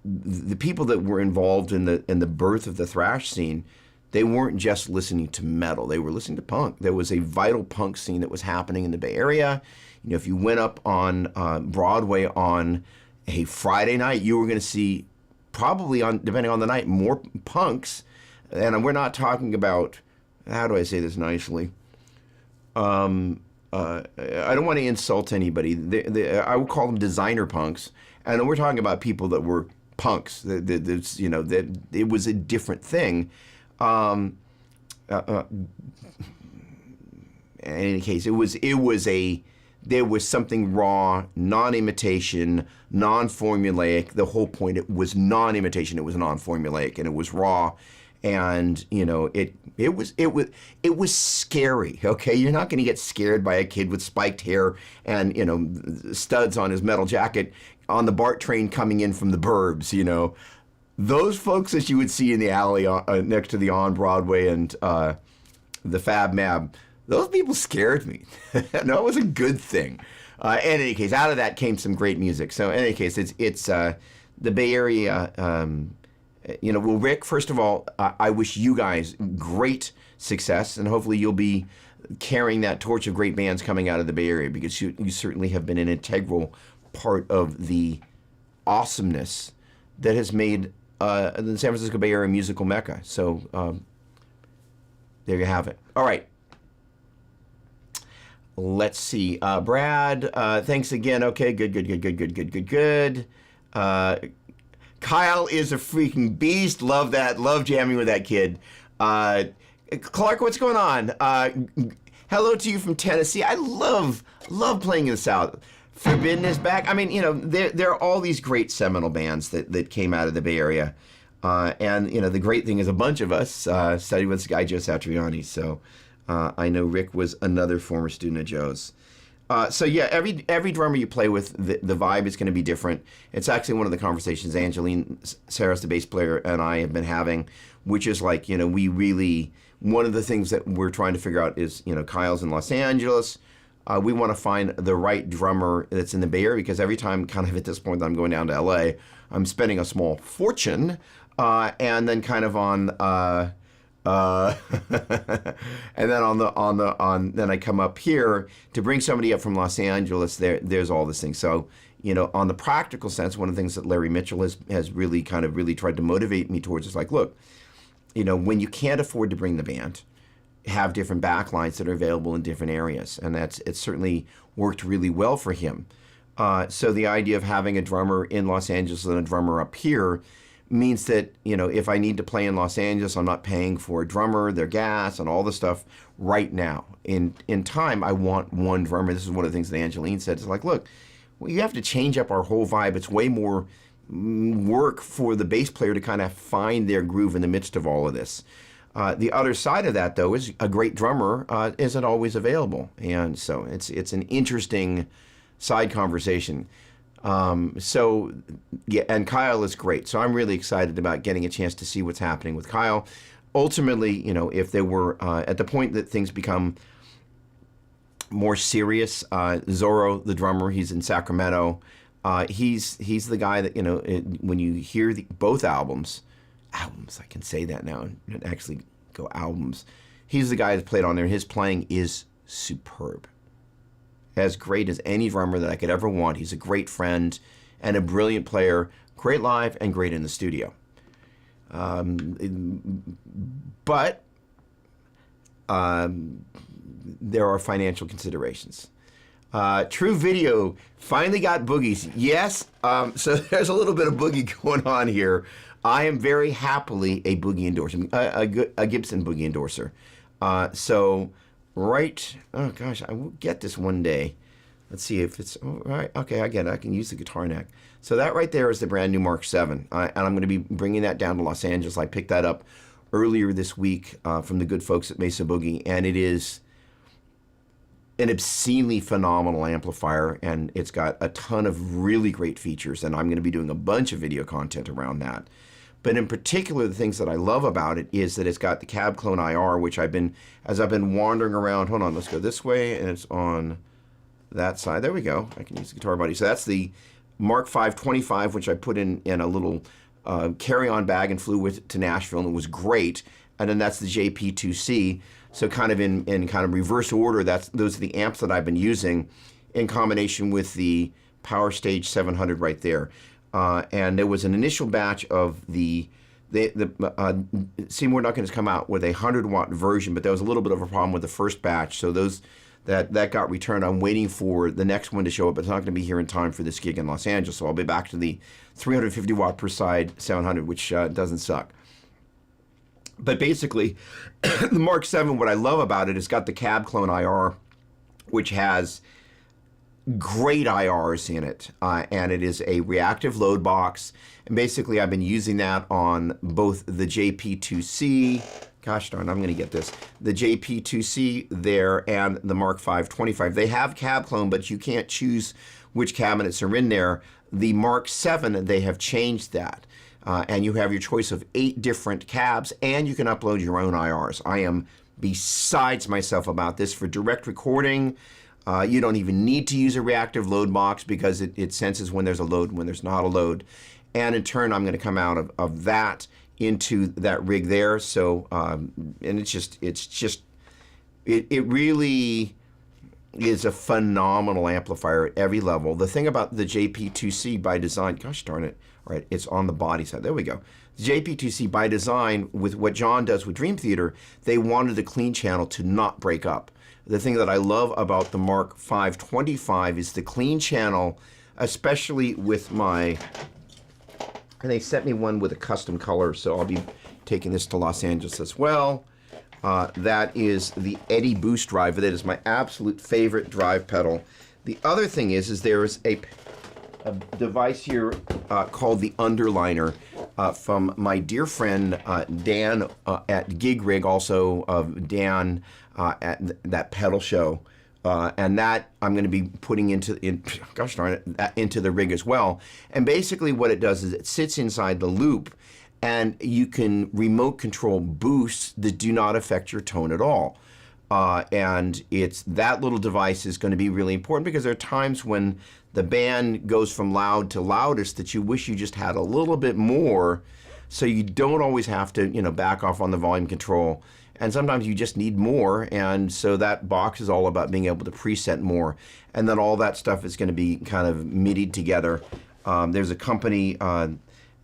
the people that were involved in the birth of the thrash scene, they weren't just listening to metal, they were listening to punk. There was a vital punk scene that was happening in the Bay Area. You know, if you went up on Broadway on a Friday night, you were going to see probably, on depending on the night, more punks. And we're not talking about, how do I say this nicely? I don't want to insult anybody. I would call them designer punks. And we're talking about people that were punks. That it was a different thing. In any case, there was something raw, non-imitation, non-formulaic. The whole point, it was non-imitation, it was non-formulaic, and it was raw. And it was scary. Okay, you're not going to get scared by a kid with spiked hair and studs on his metal jacket on the BART train coming in from the burbs. Those folks that you would see in the alley next to the On Broadway and the Fab Mab. Those people scared me. No, it was a good thing. In any case, out of that came some great music. So in any case, it's the Bay Area. Well, Rick, first of all, I wish you guys great success, and hopefully you'll be carrying that torch of great bands coming out of the Bay Area, because you certainly have been an integral part of the awesomeness that has made the San Francisco Bay Area musical mecca. So there you have it. All right. Let's see. Brad, thanks again. Okay, good. Kyle is a freaking beast. Love that. Love jamming with that kid. Clark, what's going on? Hello to you from Tennessee. I love playing in the South. Forbidden is back. I mean, there are all these great seminal bands that came out of the Bay Area. And the great thing is a bunch of us studied with this guy, Joe Satriani. So I know Rick was another former student of Joe's. So yeah, every drummer you play with, the vibe is going to be different. It's actually one of the conversations Angeline Saris, the bass player, and I have been having, which is like, we really, one of the things that we're trying to figure out is, Kyle's in Los Angeles. We want to find the right drummer that's in the Bay Area, because every time kind of at this point that I'm going down to LA, I'm spending a small fortune, and then kind of on, and then then I come up here to bring somebody up from Los Angeles. There's all this thing. So on the practical sense, one of the things that Larry Mitchell has really tried to motivate me towards is like, look, when you can't afford to bring the band, have different backlines that are available in different areas, and it's certainly worked really well for him. So the idea of having a drummer in Los Angeles and a drummer up here means that, if I need to play in Los Angeles, I'm not paying for a drummer, their gas, and all the stuff right now. In time, I want one drummer. This is one of the things that Angeline said. It's like, look, you have to change up our whole vibe. It's way more work for the bass player to kind of find their groove in the midst of all of this. The other side of that, though, is a great drummer isn't always available. And so it's an interesting side conversation. So, yeah, and Kyle is great. So I'm really excited about getting a chance to see what's happening with Kyle. Ultimately, if they were at the point that things become more serious, Zorro, the drummer, he's in Sacramento. He's the guy that, when you hear both albums, I can say that now and actually go albums. He's the guy that's played on there. His playing is superb. As great as any drummer that I could ever want. He's a great friend and a brilliant player, great live and great in the studio. But there are financial considerations. True Video finally got boogies. Yes, so there's a little bit of boogie going on here. I am very happily a boogie endorser, a Gibson boogie endorser. Oh gosh, I will get this one day. Let's see if it's, all right, okay, I get it. I can use the guitar neck. So that right there is the brand new Mark 7. And I'm going to be bringing that down to Los Angeles. I picked that up earlier this week from the good folks at Mesa Boogie, and it is an obscenely phenomenal amplifier, and it's got a ton of really great features, and I'm going to be doing a bunch of video content around that. But in particular, the things that I love about it is that it's got the cab clone IR, which as I've been wandering around, hold on, let's go this way, and it's on that side. There we go. I can use the guitar buddy. So that's the Mark 525, which I put in a little carry-on bag and flew with to Nashville, and it was great. And then that's the JP2C. So kind of in kind of reverse order, those are the amps that I've been using in combination with the Power Stage 700 right there. and there was an initial batch of Seymour Duncan has come out with a 100-watt version, but there was a little bit of a problem with the first batch, so that got returned. I'm waiting for the next one to show up, but it's not going to be here in time for this gig in Los Angeles, so I'll be back to the 350-watt per side 700, which doesn't suck. But basically, the Mark 7, what I love about it, it's got the cab clone IR, which has great IRs in it, and it is a reactive load box. And basically, I've been using that on both the JP2C, gosh darn, I'm going to get this, the JP2C there and the Mark 525. They have cab clone, but you can't choose which cabinets are in there. The Mark 7, they have changed that. And you have your choice of 8 different cabs, and you can upload your own IRs. I am besides myself about this. For direct recording, you don't even need to use a reactive load box because it senses when there's a load and when there's not a load. And in turn, I'm going to come out of that into that rig there. So, and it really is a phenomenal amplifier at every level. The thing about the JP2C by design, gosh darn it, all right, it's on the body side. There we go. The JP2C by design, with what John does with Dream Theater, they wanted the clean channel to not break up. The thing that I love about the Mark 525 is the clean channel, especially with my, and they sent me one with a custom color, so I'll be taking this to Los Angeles as well. That is the Eddy Boost drive. That is my absolute favorite drive pedal. The other thing is there is a device here called the Underliner from my dear friend Dan at Gig Rig, also of Dan at that pedal show. And that I'm going to be putting into the rig as well. And basically what it does is it sits inside the loop, and you can remote control boosts that do not affect your tone at all. And that little device is going to be really important because there are times when the band goes from loud to loudest that you wish you just had a little bit more, so you don't always have to, back off on the volume control. And sometimes you just need more, and so that box is all about being able to preset more. And then all that stuff is going to be kind of MIDI'd together. There's a company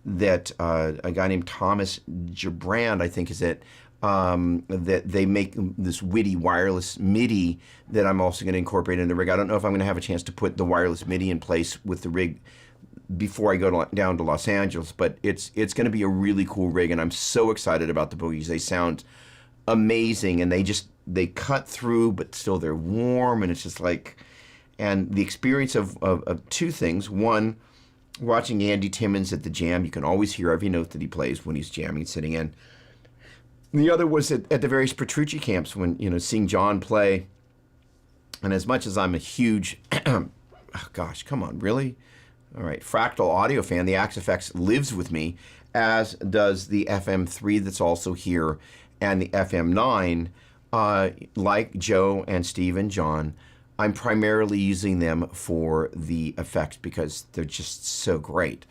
that a guy named Thomas Gebrand, I think is it, that they make this witty wireless MIDI that I'm also going to incorporate in the rig. I don't know if I'm going to have a chance to put the wireless MIDI in place with the rig before I go down to Los Angeles, but it's going to be a really cool rig, and I'm so excited about the boogies. They sound amazing, and they cut through, but still they're warm, and it's just like, and the experience of two things. One, watching Andy Timmons at the jam, you can always hear every note that he plays when he's jamming, sitting in. The other was at the various Petrucci camps when, seeing John play. And as much as I'm a huge, oh gosh, come on, really? All right, fractal audio fan, the Axe FX lives with me, as does the FM3 that's also here, and the FM9. Like Joe and Steve and John, I'm primarily using them for the effects because they're just so great.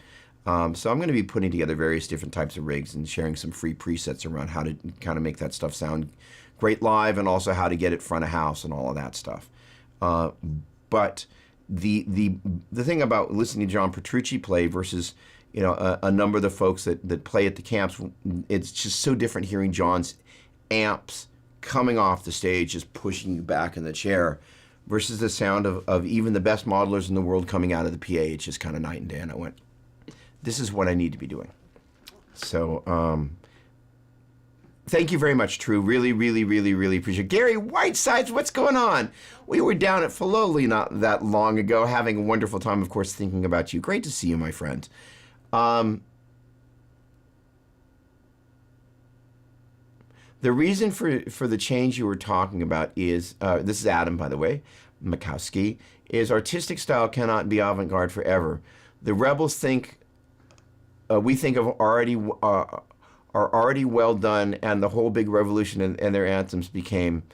So I'm going to be putting together various different types of rigs and sharing some free presets around how to kind of make that stuff sound great live, and also how to get it front of house and all of that stuff. But the thing about listening to John Petrucci play versus a number of the folks that play at the camps, it's just so different hearing John's amps coming off the stage, just pushing you back in the chair, versus the sound of even the best modelers in the world coming out of the PA. It's just kind of night and day. And I went, this is what I need to be doing. So thank you very much, True. Really, really, really, really appreciate it. Gary Whitesides, what's going on? We were down at Filoli not that long ago, having a wonderful time, of course, thinking about you. Great to see you, my friend. The reason for the change you were talking about is, this is Adam, by the way, Mikowski, is artistic style cannot be avant-garde forever. The rebels think, we think of are already well done, and the whole big revolution and their anthems became.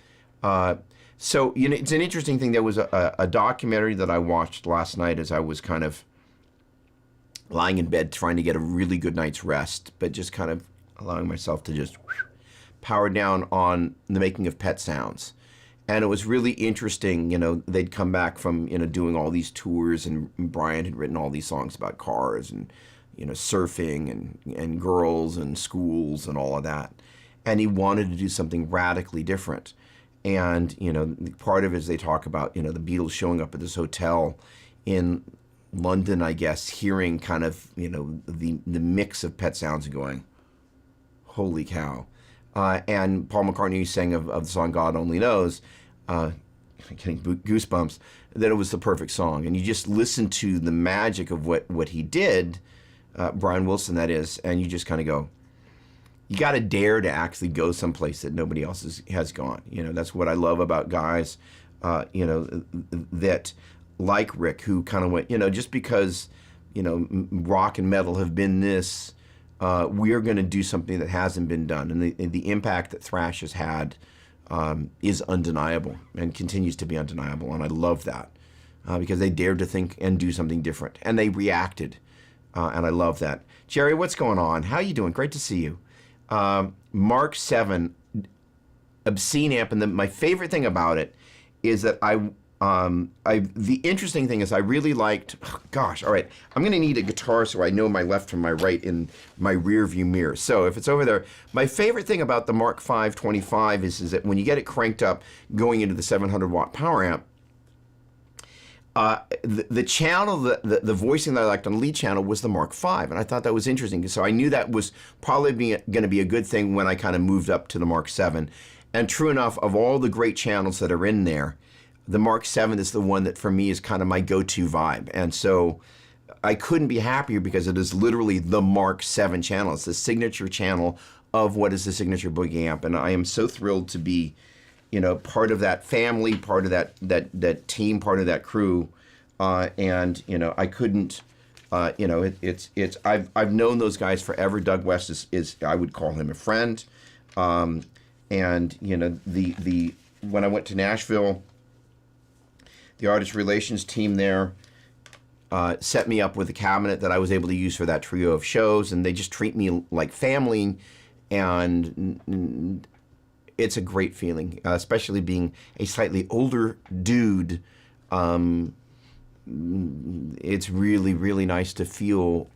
So, it's an interesting thing. There was a documentary that I watched last night as I was kind of lying in bed trying to get a really good night's rest, but just kind of allowing myself to just power down on the making of Pet Sounds. And it was really interesting. They'd come back from, doing all these tours, and Brian had written all these songs about cars and, surfing and girls and schools and all of that. And he wanted to do something radically different. And, part of it is they talk about, the Beatles showing up at this hotel in London, I guess, hearing kind of, the mix of Pet Sounds and going, holy cow. And Paul McCartney sang of the song God Only Knows, getting goosebumps, that it was the perfect song. And you just listen to the magic of what he did, Brian Wilson that is, and you just kind of go, you got to dare to actually go someplace that nobody else has gone. That's what I love about guys, that like Rick, who kind of went, just because, rock and metal have been this, we're going to do something that hasn't been done. And the impact that thrash has had is undeniable and continues to be undeniable. And I love that because they dared to think and do something different. And they reacted. And I love that. Jerry, what's going on? How you doing? Great to see you. Mark 7, obscene amp. And my favorite thing about it is that the interesting thing is I really liked, gosh, all right, I'm going to need a guitar so I know my left from my right in my rear view mirror. So if it's over there, my favorite thing about the Mark 525 is that when you get it cranked up going into the 700 watt power amp, the channel, the voicing that I liked on the lead channel was the Mark V, and I thought that was interesting. So I knew that was probably going to be a good thing when I kind of moved up to the Mark VII. And true enough, of all the great channels that are in there, the Mark VII is the one that for me is kind of my go-to vibe. And so I couldn't be happier because it is literally the Mark VII channel. It's the signature channel of what is the signature boogie amp. And I am so thrilled to be, part of that family, part of that team, part of that crew. And, I couldn't, I've known those guys forever. Doug West is I would call him a friend. And, when I went to Nashville, the artist relations team there set me up with a cabinet that I was able to use for that trio of shows, and they just treat me like family, and it's a great feeling, especially being a slightly older dude. It's really, really nice to feel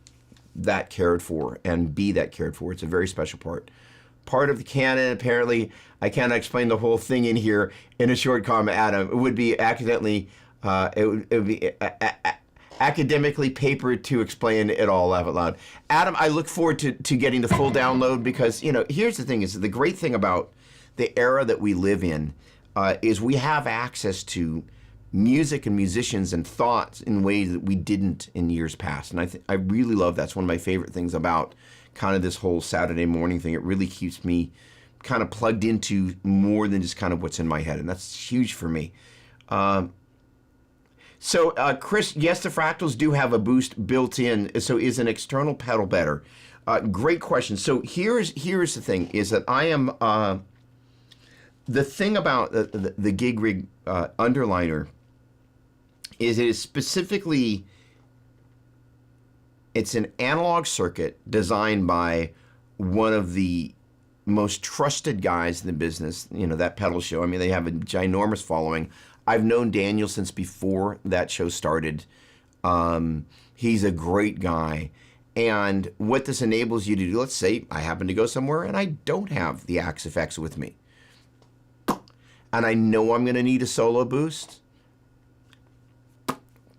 that cared for and be that cared for. It's a very special part of the canon. Apparently, I cannot explain the whole thing in here in a short comment, Adam. It would be accidentally, it would be academically papered to explain it all laugh out loud. Adam, I look forward to getting the full download because, here's the thing is the great thing about the era that we live in is we have access to music and musicians and thoughts in ways that we didn't in years past. And I really love that's one of my favorite things about kind of this whole Saturday morning thing. It really keeps me kind of plugged into more than just kind of what's in my head. And that's huge for me. So Chris, yes, the Fractals do have a boost built in. So is an external pedal better? Great question. So here's the thing is that I am, the thing about the Gig Rig underliner is it is specifically, it's an analog circuit designed by one of the most trusted guys in the business, that pedal show. I mean, they have a ginormous following. I've known Daniel since before that show started. He's a great guy. And what this enables you to do, let's say I happen to go somewhere and I don't have the Axe FX with me. And I know I'm going to need a solo boost.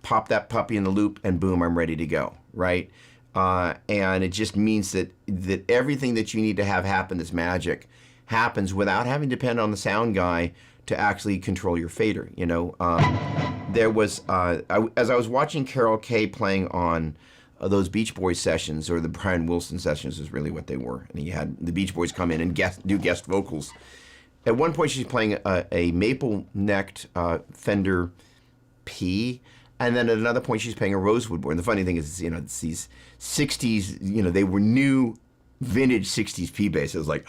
Pop that puppy in the loop and boom, I'm ready to go, right? And it just means that everything that you need to have happen, this magic, happens without having to depend on the sound guy to actually control your fader. There was, as I was watching Carol Kay playing on those Beach Boys sessions, or the Brian Wilson sessions is really what they were, and he had the Beach Boys come in and do guest vocals. At one point she's playing a maple-necked Fender P, and then at another point she's playing a Rosewood board. And the funny thing is, it's these 60s, they were new vintage 60s P bass. It was like,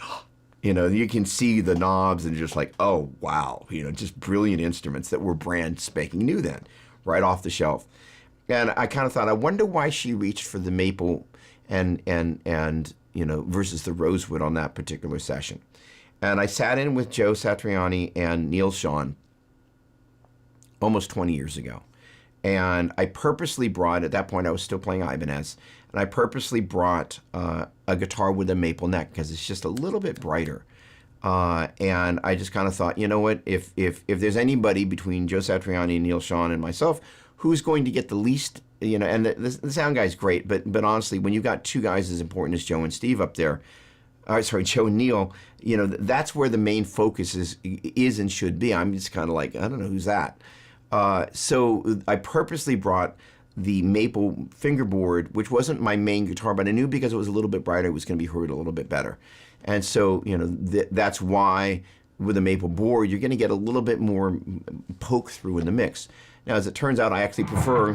you can see the knobs and just like, oh, wow. Just brilliant instruments that were brand spanking new then, right off the shelf. And I kind of thought, I wonder why she reached for the maple and versus the Rosewood on that particular session. And I sat in with Joe Satriani and Neil Sean almost 20 years ago. And I purposely brought, at that point I was still playing Ibanez, and I purposely brought a guitar with a maple neck because it's just a little bit brighter. And I just kind of thought, you know what, if there's anybody between Joe Satriani and Neil Sean and myself who's going to get the least, you know, and the sound guy's great, but honestly, when you've got two guys as important as Joe and Steve up there, Joe and Neil, you know, that's where the main focus is and should be. I'm just kind of like, I don't know, who's that? So I purposely brought the maple fingerboard, which wasn't my main guitar, but I knew because it was a little bit brighter, it was going to be heard a little bit better. And so, you know, that's why with a maple board, you're going to get a little bit more poke through in the mix. Now, as it turns out, I actually prefer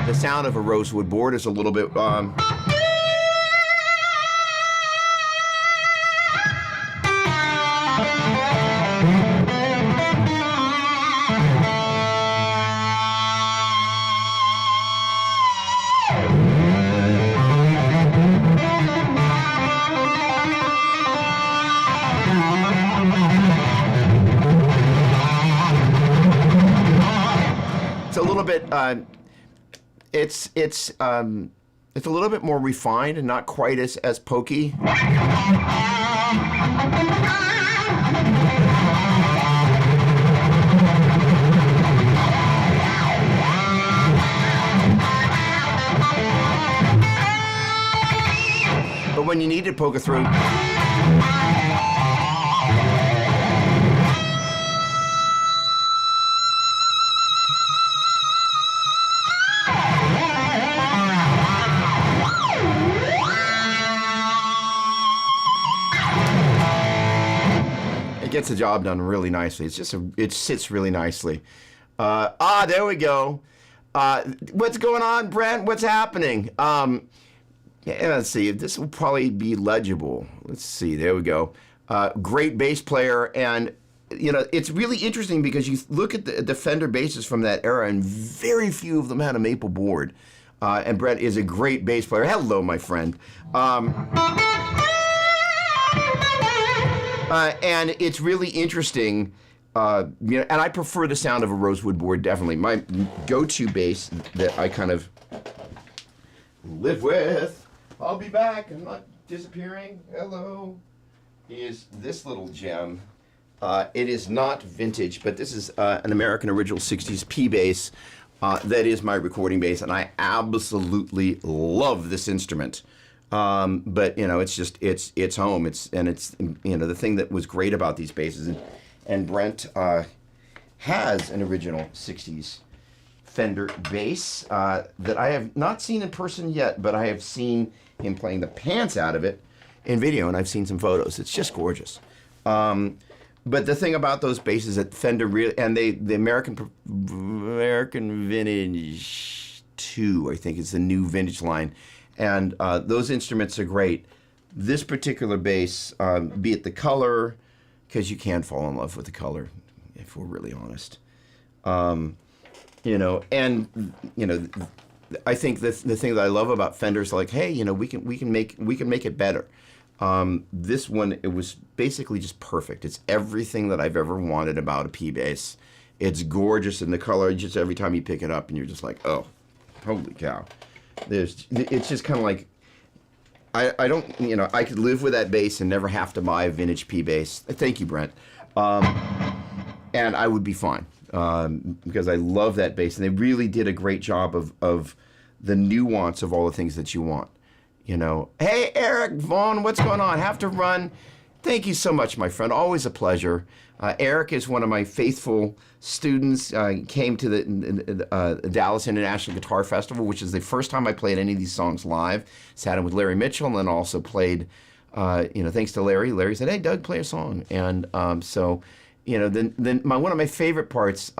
the sound of a rosewood board is a little bit... It's a little bit, it's a little bit more refined and not quite as pokey. But when you need to poke it through, it gets the job done really nicely. It's just it sits really nicely. There we go. What's going on, Brent? What's happening? Yeah, let's see. This will probably be legible. Let's see. There we go. Great bass player, and you know it's really interesting because you look at the Fender basses from that era, and very few of them had a maple board. And Brent is a great bass player. Hello, my friend. And it's really interesting, you know, and I prefer the sound of a rosewood board, definitely. My go-to bass that I kind of live with, I'll be back, I'm not disappearing, hello, is this little gem. It is not vintage, but this is an American Original 60s P bass. That is my recording bass, and I absolutely love this instrument. But you know, it's just it's home. It's you know the thing that was great about these basses, and Brent has an original '60s Fender bass that I have not seen in person yet, but I have seen him playing the pants out of it in video, and I've seen some photos. It's just gorgeous. But the thing about those basses that Fender really, and the American Vintage 2, I think is the new vintage line. And those instruments are great. This particular bass, be it the color, because you can fall in love with the color, if we're really honest. You know, and you know, I think the thing that I love about Fender is like, hey, you know, we can make it better. This one, it was basically just perfect. It's everything that I've ever wanted about a P bass. It's gorgeous in the color. Just every time you pick it up, and you're just like, oh, holy cow. It's just kind of like, I don't, you know, I could live with that bass and never have to buy a vintage P bass. Thank you, Brent. And I would be fine because I love that bass, and they really did a great job of the nuance of all the things that you want. You know, hey, Eric Vaughn, what's going on? Have to run. Thank you so much, my friend. Always a pleasure. Eric is one of my faithful students. Came to the Dallas International Guitar Festival, which is the first time I played any of these songs live. Sat in with Larry Mitchell, and then also played, you know, thanks to Larry. Larry said, hey, Doug, play a song. And so, you know, then one of my favorite parts,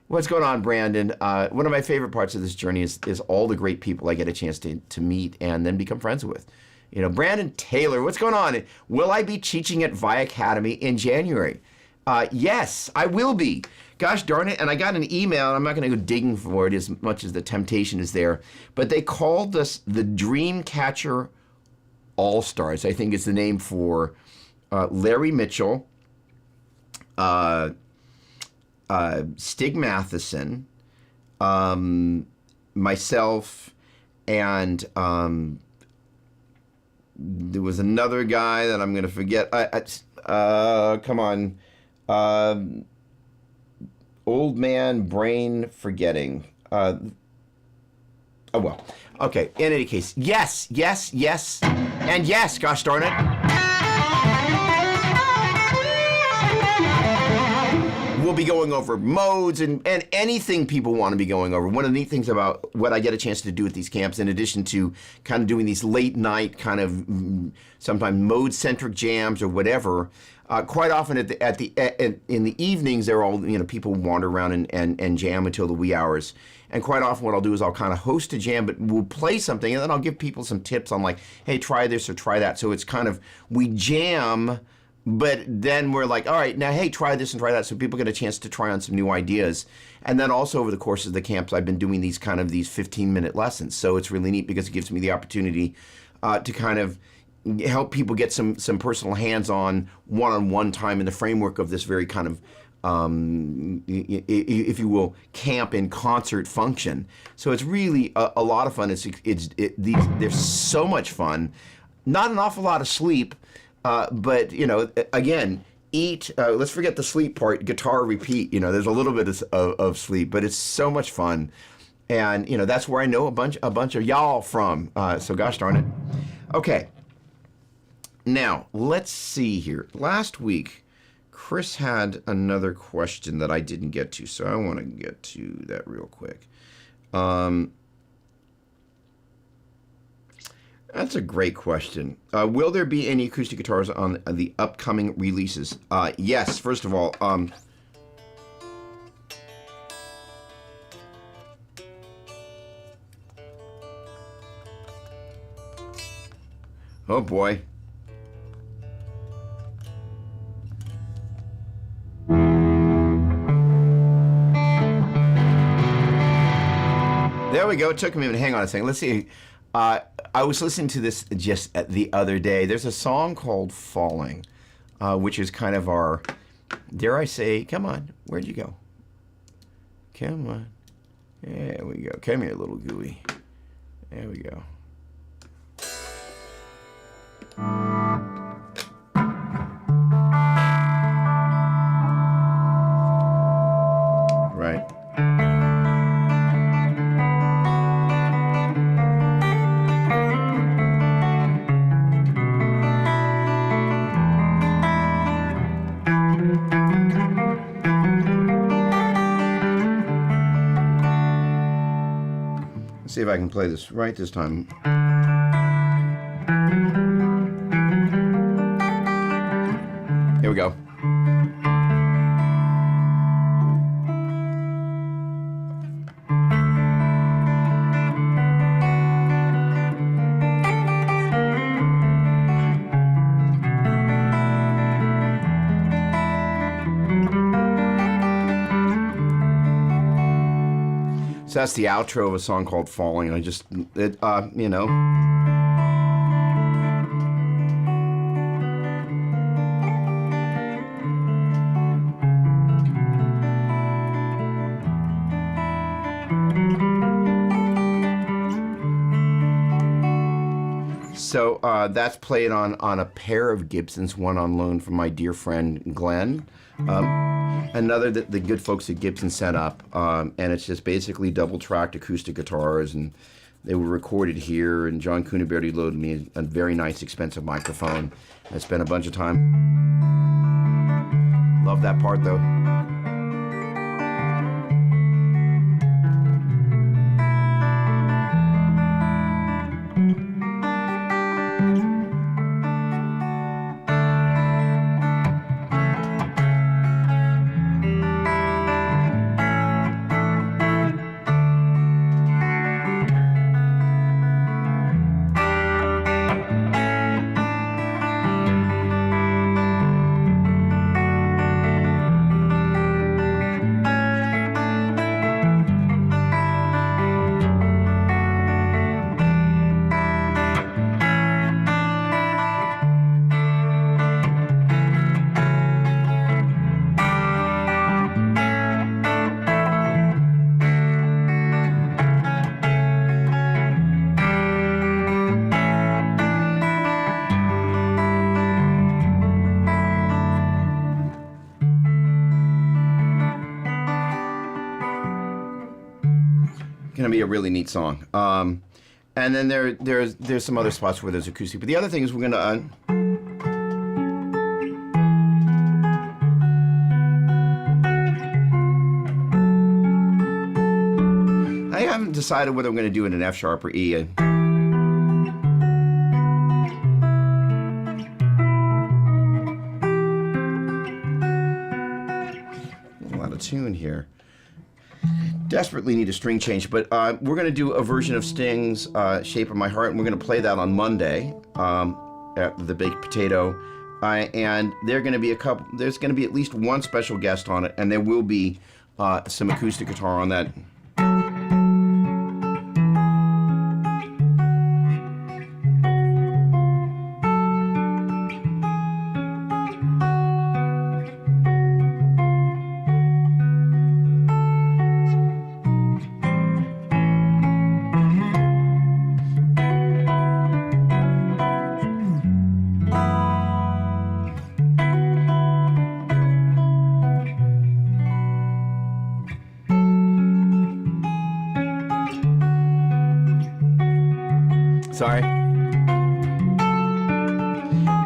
what's going on, Brandon? One of my favorite parts of this journey is all the great people I get a chance to meet and then become friends with. You know, Brandon Taylor, what's going on? Will I be teaching at Vi Academy in January? Yes, I will be. Gosh darn it. And I got an email. I'm not going to go digging for it as much as the temptation is there. But they called us the Dreamcatcher All-Stars. I think it's the name for Larry Mitchell, Stig Matheson, myself, and there was another guy that I'm going to forget. Come on. Old man brain forgetting. Oh, well. Okay, in any case. Yes, yes, yes, and yes, gosh darn it. We'll be going over modes and anything people want to be going over. One of the neat things about what I get a chance to do at these camps, in addition to kind of doing these late night kind of sometimes mode-centric jams or whatever, quite often in the evenings, they're all, people wander around and jam until the wee hours. And quite often what I'll do is I'll kind of host a jam, but we'll play something, and then I'll give people some tips on like, hey, try this or try that. So it's kind of, we jam, but then we're like, all right, now, hey, try this and try that. So people get a chance to try on some new ideas. And then also over the course of the camps, I've been doing these 15-minute lessons. So it's really neat because it gives me the opportunity to kind of help people get some personal hands-on, one-on-one time in the framework of this very kind of, if you will, camp in concert function. So it's really a lot of fun. They're so much fun. Not an awful lot of sleep, but again, eat. Let's forget the sleep part. Guitar, repeat. There's a little bit of sleep, but it's so much fun, and that's where I know a bunch of y'all from. So gosh darn it. Okay. Now let's see here. Last week, Chris had another question that I didn't get to, so I want to get to that real quick. That's a great question. Will there be any acoustic guitars on the upcoming releases? Yes, first of all, oh boy. There we go. It took me a minute. Hang on a second. Let's see. I was listening to this just the other day. There's a song called Falling, which is kind of our, dare I say, come on, where'd you go? Come on. There we go. Come here, little gooey. There we go. Right. See if I can play this right this time. Here we go. So that's the outro of a song called Falling. I just, So that's played on a pair of Gibsons, one on loan from my dear friend Glenn. Another that the good folks at Gibson set up, and it's just basically double-tracked acoustic guitars, and they were recorded here, and John Cuniberti loaded me a very nice, expensive microphone. I spent a bunch of time. Love that part, though. gonna be a really neat song. And then there's some other spots where there's acoustic. But the other thing is we're gonna. I haven't decided whether I'm going to do it in F sharp or E. A lot of tune here. Desperately need a string change, but we're going to do a version of Sting's "Shape of My Heart," and we're going to play that on Monday at the Baked Potato. And there's going to be at least one special guest on it, and there will be some acoustic guitar on that. Sorry.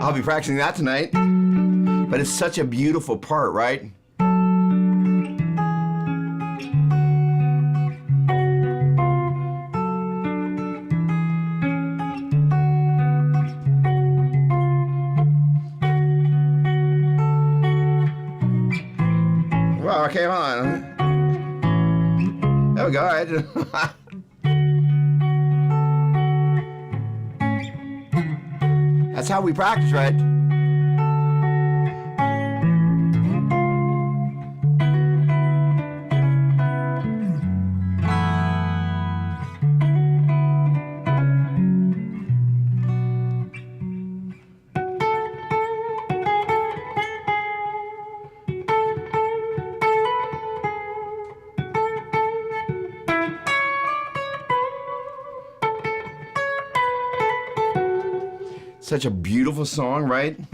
I'll be practicing that tonight. But it's such a beautiful part, right? Well, okay, hold on. There we go. All right. That's how we practice, right? Such a beautiful song, right? And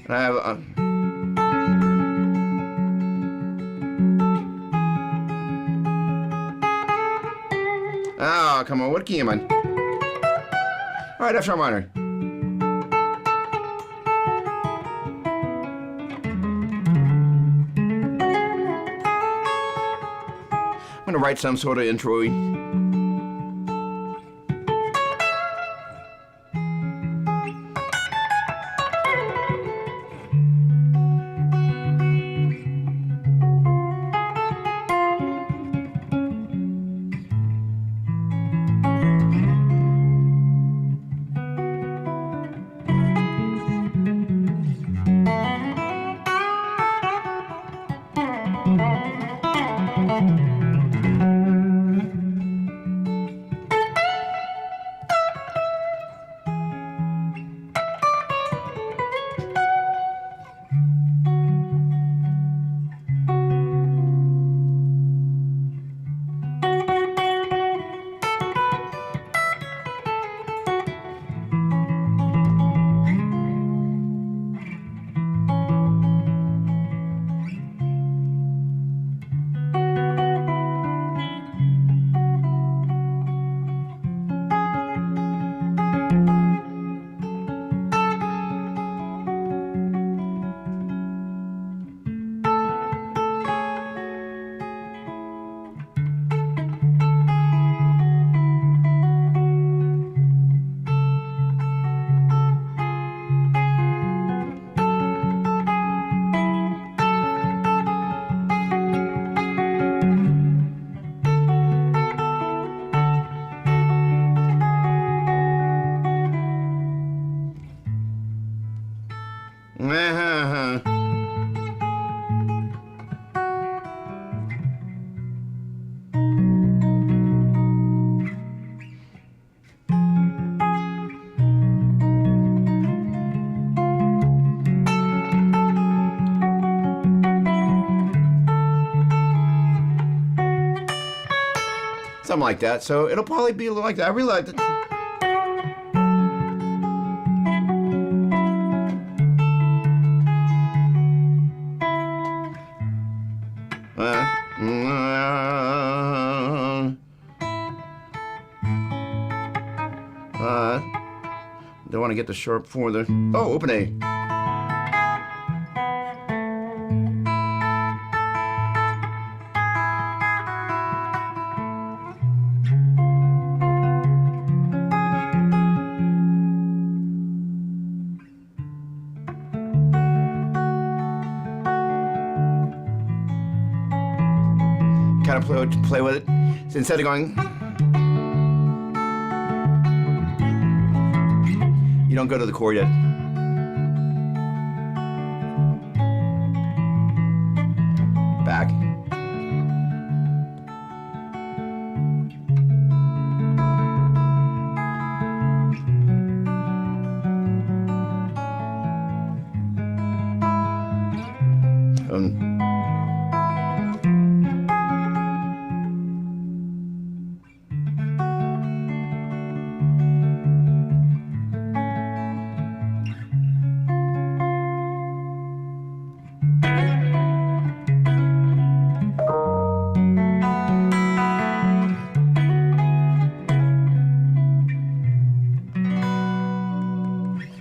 I have oh, come on, what key am I? All right, F sharp minor. I'm gonna write some sort of intro. Something like that. So it'll probably be a little like that. I really like it. Don't want to get the sharp 4 there. Oh, open A. Kind of play with it. So instead of going, you don't go to the chord yet. Back.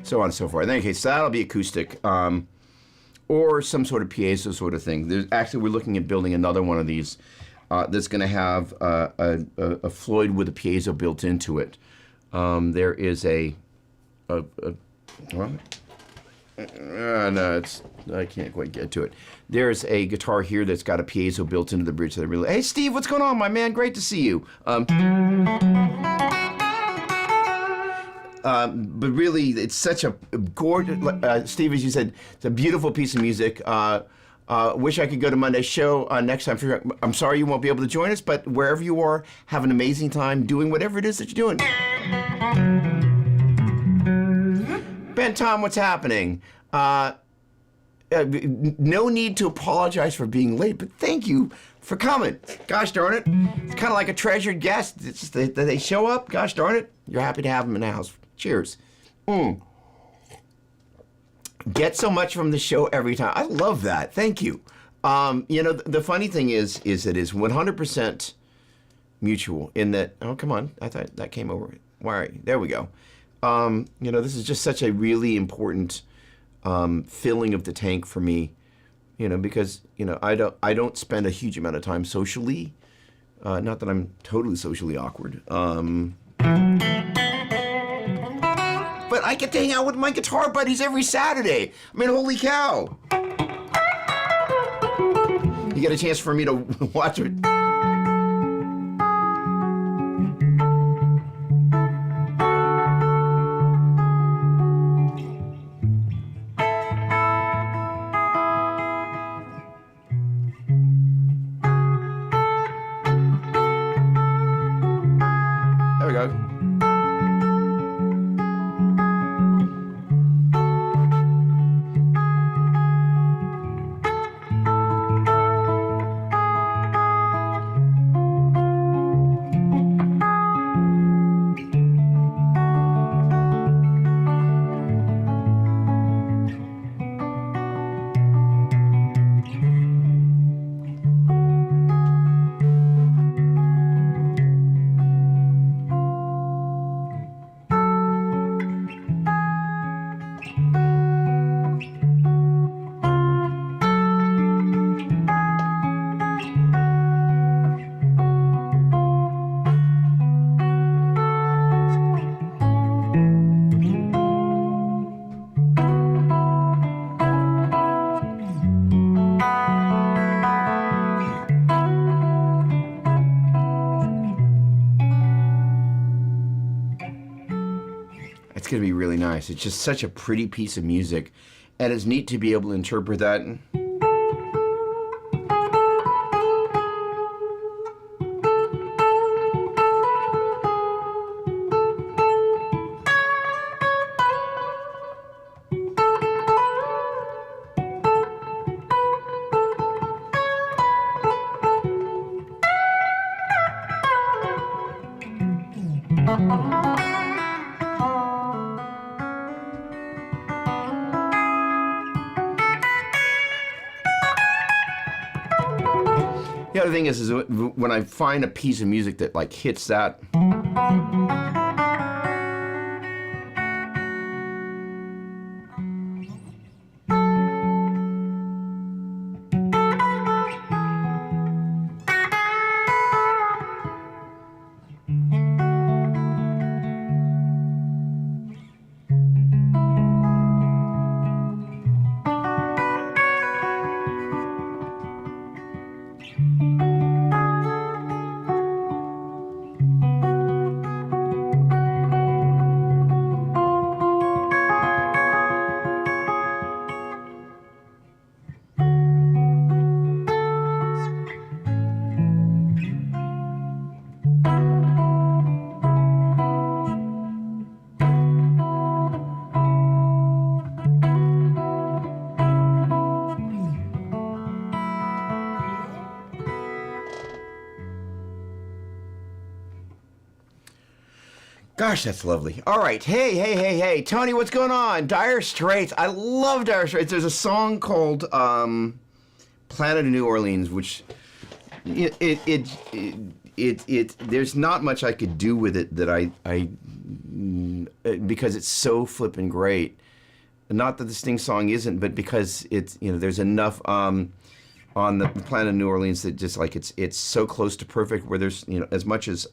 So on and so forth. In any case, so that'll be acoustic, or some sort of piezo sort of thing. We're looking at building another one of these that's going to have a Floyd with a piezo built into it. There is well, no, I can't quite get to it. There's a guitar here that's got a piezo built into the bridge. So really, hey Steve, what's going on, my man? Great to see you. But really, it's such a gorgeous, Steve, as you said, it's a beautiful piece of music. Wish I could go to Monday's show next time. I'm sorry you won't be able to join us, but wherever you are, have an amazing time doing whatever it is that you're doing. Ben Tom, what's happening? No need to apologize for being late, but thank you for coming. Gosh darn it. It's kind of like a treasured guest. It's just they show up, gosh darn it, you're happy to have them in the house. Cheers. Get so much from the show every time. I love that. Thank you. You know, the funny thing is it is 100% mutual in that, oh, come on. I thought that came over. Why? There we go. You know, this is just such a really important filling of the tank for me, you know, because, you know, I don't spend a huge amount of time socially. Not that I'm totally socially awkward. But I get to hang out with my guitar buddies every Saturday. I mean, holy cow. You get a chance for me to watch it. There we go. It's going to be really nice. It's just such a pretty piece of music, and it's neat to be able to interpret that. The other thing is when I find a piece of music that like hits that, Gosh, that's lovely. All right. Hey, hey, hey, hey. Tony, what's going on? Dire Straits. I love Dire Straits. There's a song called Planet of New Orleans, which there's not much I could do with it that I because it's so flippin' great. Not that the Sting song isn't, but because it's, there's enough on the Planet of New Orleans that just like it's so close to perfect where there's, as much as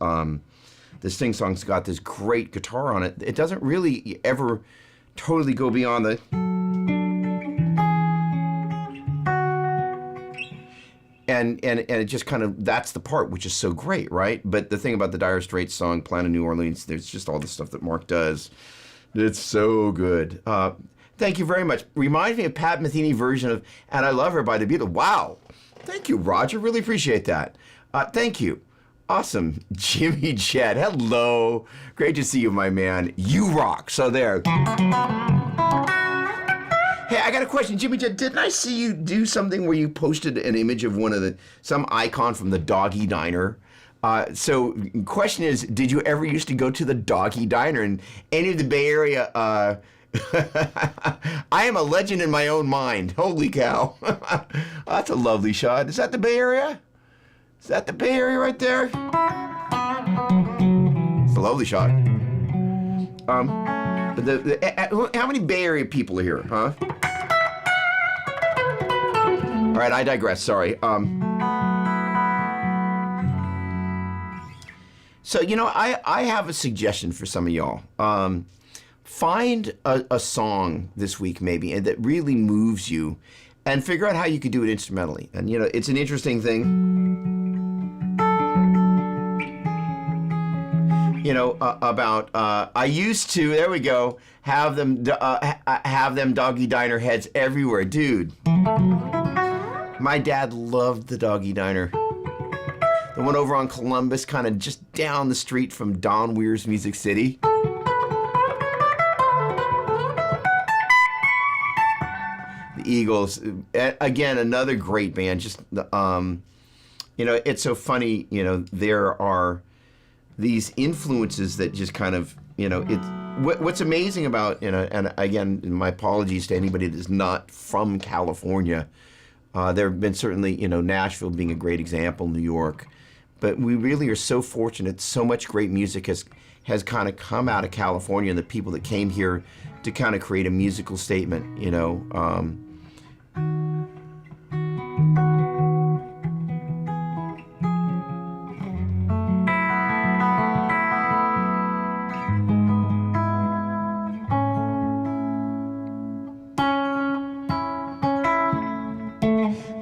the Sting song's got this great guitar on it, it doesn't really ever totally go beyond the and it just kind of, that's the part which is so great, right? But the thing about the Dire Straits song Planet of New Orleans, there's just all the stuff that Mark does. It's so good. Thank you very much. Reminds me of Pat Metheny version of "And I Love Her" by the Beatles. Wow. Thank you, Roger. Really appreciate that. Thank you. Awesome. Jimmy Jett. Hello. Great to see you, my man. You rock. So there. Hey, I got a question. Jimmy Jett, didn't I see you do something where you posted an image of some icon from the Doggy Diner? So question is, did you ever used to go to the Doggy Diner in any of the Bay Area? I am a legend in my own mind. Holy cow. That's a lovely shot. Is that the Bay Area? Is that the Bay Area right there? It's a lovely shot. How many Bay Area people are here, huh? All right, I digress. Sorry. So, I have a suggestion for some of y'all. Find a song this week maybe that really moves you and figure out how you could do it instrumentally. And, it's an interesting thing. About I used to, there we go, have them Doggy Diner heads everywhere. Dude, my dad loved the Doggy Diner. The one over on Columbus, kind of just down the street from Don Weir's Music City. The Eagles, again, another great band. Just, it's so funny, there are these influences that just kind of, what's amazing about, and again, my apologies to anybody that's not from California. There have been certainly, Nashville being a great example, New York. But we really are so fortunate. So much great music has kind of come out of California, and the people that came here to kind of create a musical statement,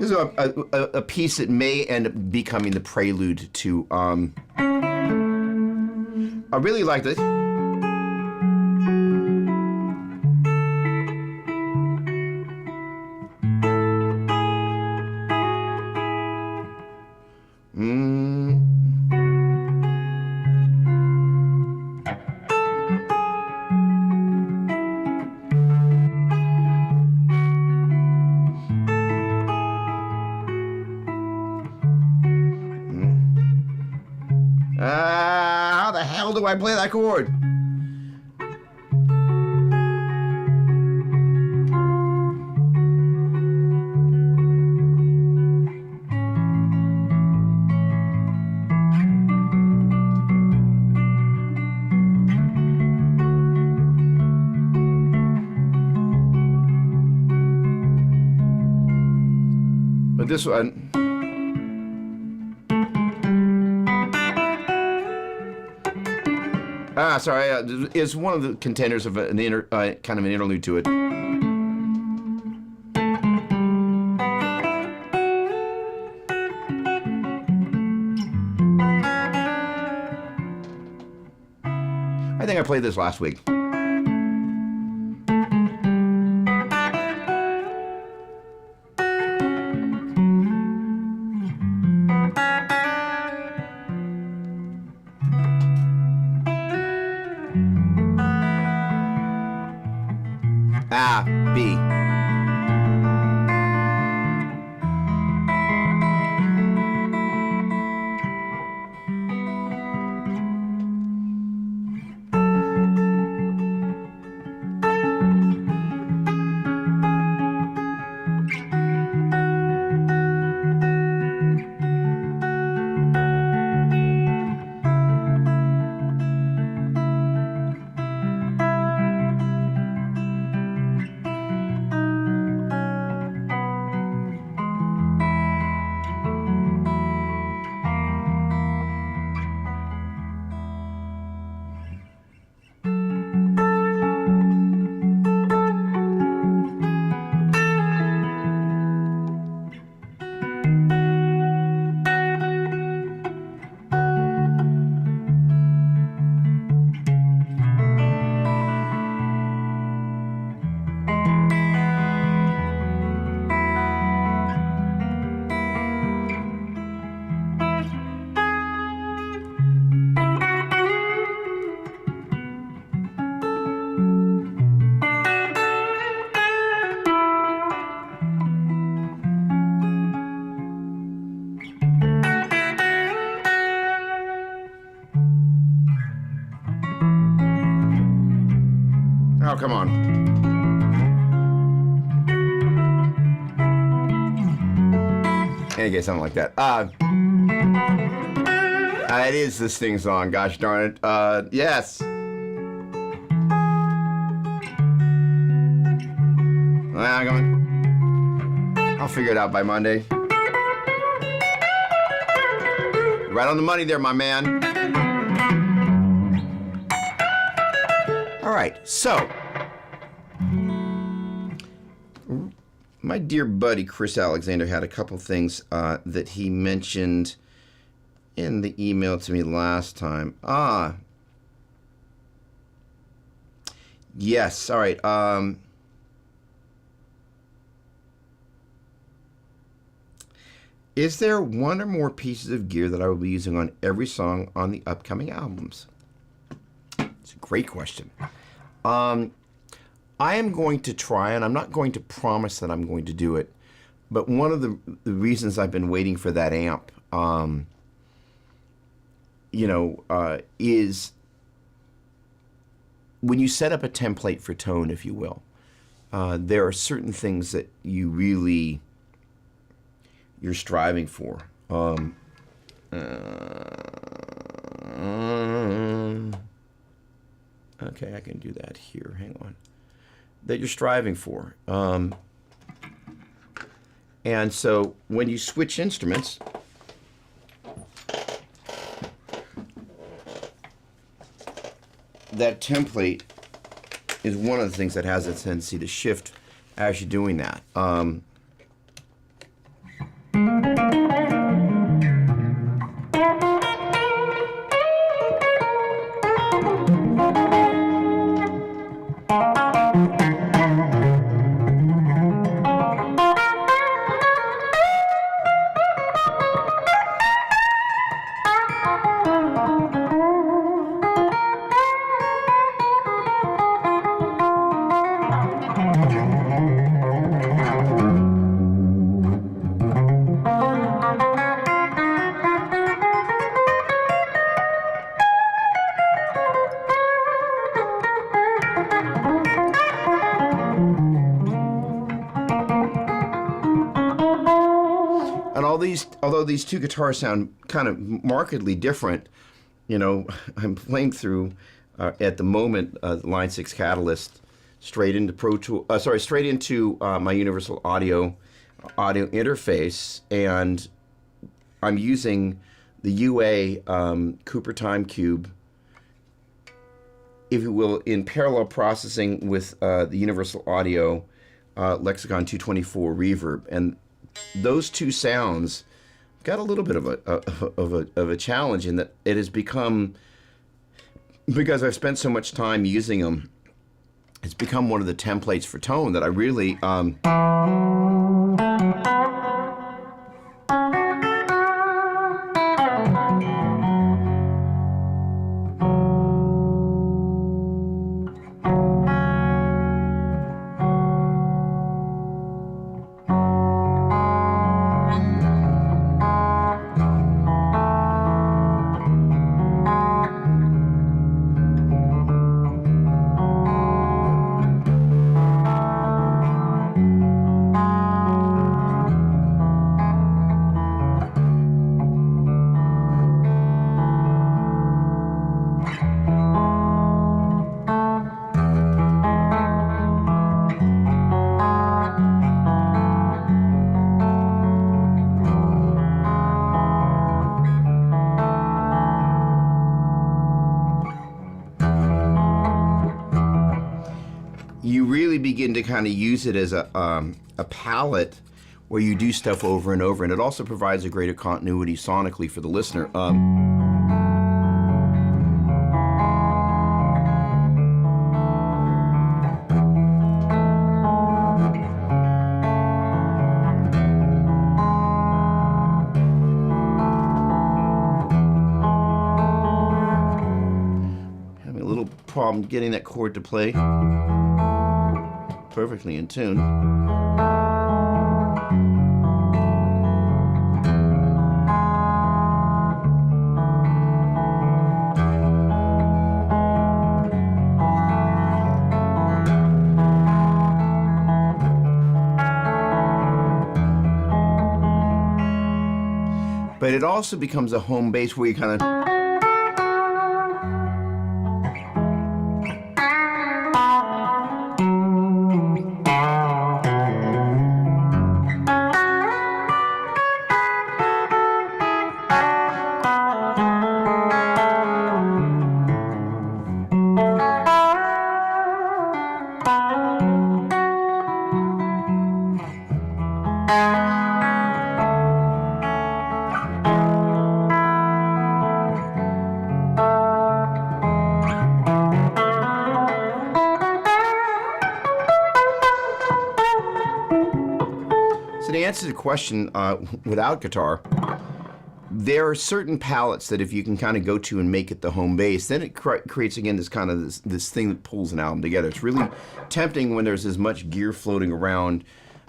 This is a piece that may end up becoming the prelude to, I really like this. How the hell do I play that chord? But this one. Sorry, is one of the contenders of an kind of an interlude to it. I think I played this last week. B. Oh, come on. Anyway, something like that. It is the Sting song, gosh darn it. Yes. Well, come on. I'll figure it out by Monday. Right on the money there, my man. All right, so my dear buddy Chris Alexander had a couple things that he mentioned in the email to me last time. Yes, all right. Is there one or more pieces of gear that I will be using on every song on the upcoming albums? It's a great question. I am going to try, and I'm not going to promise that I'm going to do it, but one of the reasons I've been waiting for that amp, is when you set up a template for tone, if you will, there are certain things that you're striving for. Okay, I can do that here. Hang on. That you're striving for. And so when you switch instruments, that template is one of the things that has a tendency to shift as you're doing that. And although these two guitars sound kind of markedly different, I'm playing through at the moment Line 6 Catalyst straight into my Universal Audio interface, and I'm using the UA Cooper Time Cube, if you will, in parallel processing with the Universal Audio Lexicon 224 reverb, and those two sounds got a little bit of a challenge in that it has become, because I've spent so much time using them, it's become one of the templates for tone that I really you really begin to kind of use it as a palette where you do stuff over and over, and it also provides a greater continuity sonically for the listener. Having a little problem getting that chord to play perfectly in tune. but it also becomes a home base where you kind of. So to answer the question, without guitar, there are certain palettes that if you can kind of go to and make it the home base, then it creates again this kind of this thing that pulls an album together. It's really tempting when there's as much gear floating around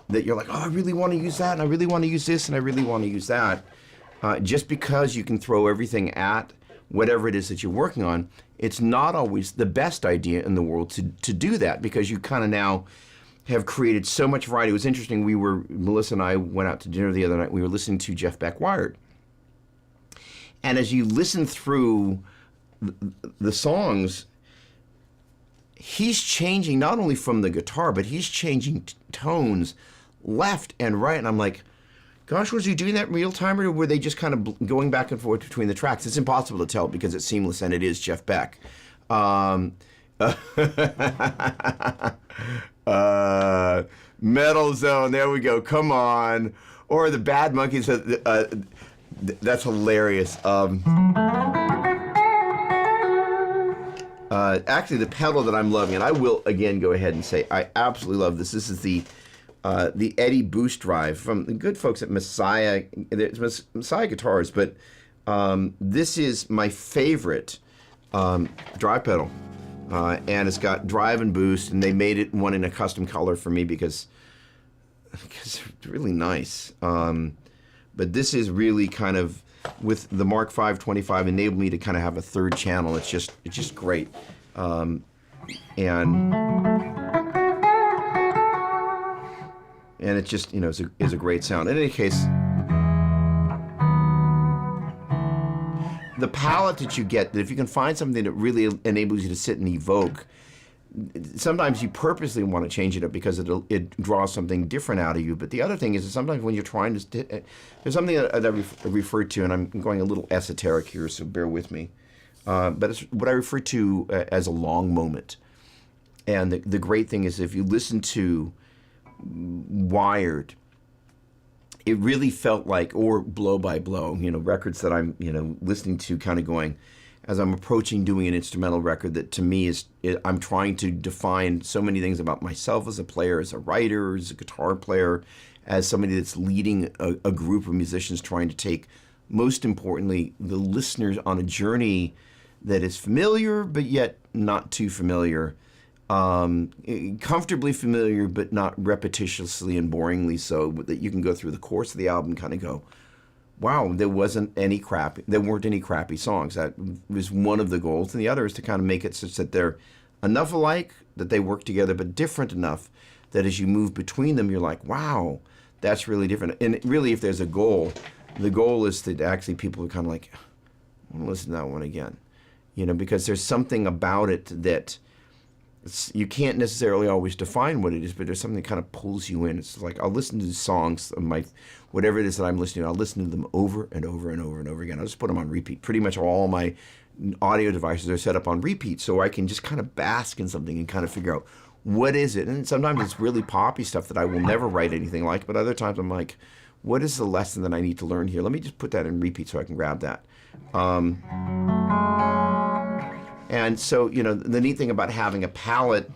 that you're like, oh, I really want to use that, and I really want to use this, and I really want to use that. Just because you can throw everything at whatever it is that you're working on, it's not always the best idea in the world to do that, because you kind of now have created so much variety. It was interesting, Melissa and I went out to dinner the other night, we were listening to Jeff Beck Wired. And as you listen through the songs, he's changing not only from the guitar, but he's changing tones left and right. And I'm like, gosh, was he doing that in real time, or were they just kind of going back and forth between the tracks? It's impossible to tell because it's seamless, and it is Jeff Beck. Metal Zone, there we go, come on. Or the Bad Monkeys, that's hilarious. Actually, the pedal that I'm loving, and I will again go ahead and say I absolutely love this. This is the Eddie Boost Drive from the good folks at Messiah. There's Messiah Guitars, but this is my favorite drive pedal. And it's got drive and boost, and they made it one in a custom color for me because it's really nice. But this is really kind of, with the Mark V 25, enabled me to kind of have a third channel. It's just great. And it just, is a great sound. In any case, the palette that you get, that if you can find something that really enables you to sit and evoke, sometimes you purposely want to change it up because it draws something different out of you. But the other thing is that sometimes when you're trying to, there's something that I refer to, and I'm going a little esoteric here, so bear with me. But it's what I refer to as a long moment. And the great thing is, if you listen to Wired, it really felt like, or Blow by Blow, records that I'm, listening to, kind of going, as I'm approaching doing an instrumental record that to me I'm trying to define so many things about myself as a player, as a writer, as a guitar player, as somebody that's leading a group of musicians trying to take, most importantly, the listeners on a journey that is familiar, but yet not too familiar. Comfortably familiar, but not repetitiously and boringly so, that you can go through the course of the album and kind of go, wow, there weren't any crappy songs. That was one of the goals. And the other is to kind of make it such that they're enough alike that they work together, but different enough that as you move between them, you're like, wow, that's really different. And really, if there's a goal, the goal is that actually people are kind of like, I want to listen to that one again. Because there's something about it that you can't necessarily always define what it is, but there's something that kind of pulls you in. It's like, I'll listen to the songs of whatever it is that I'm listening to, I'll listen to them over and over and over and over again. I'll just put them on repeat. Pretty much all my audio devices are set up on repeat, so I can just kind of bask in something and kind of figure out, what is it? And sometimes it's really poppy stuff that I will never write anything like, but other times I'm like, what is the lesson that I need to learn here? Let me just put that in repeat so I can grab that. And so, the neat thing about having a palette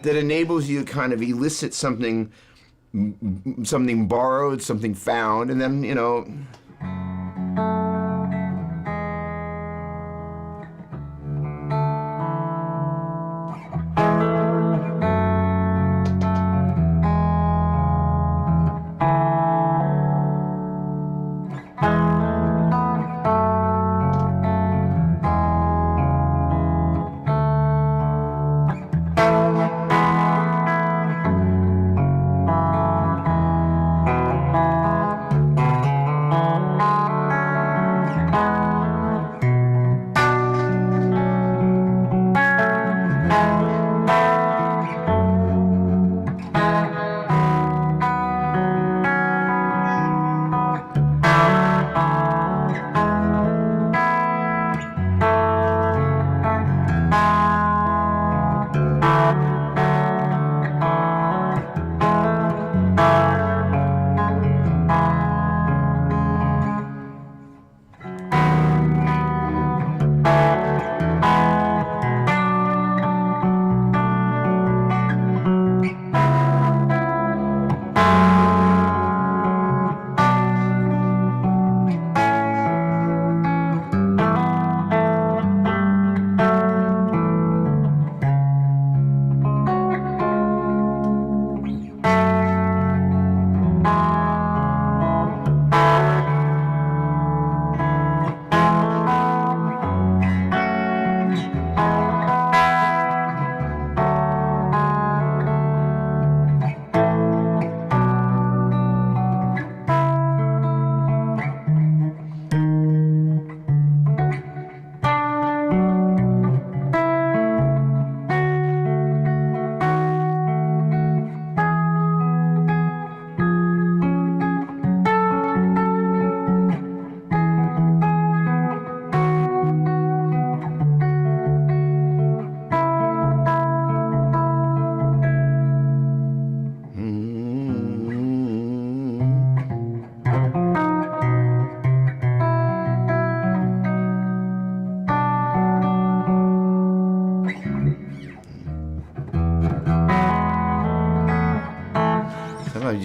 that enables you to kind of elicit something borrowed, something found, and then,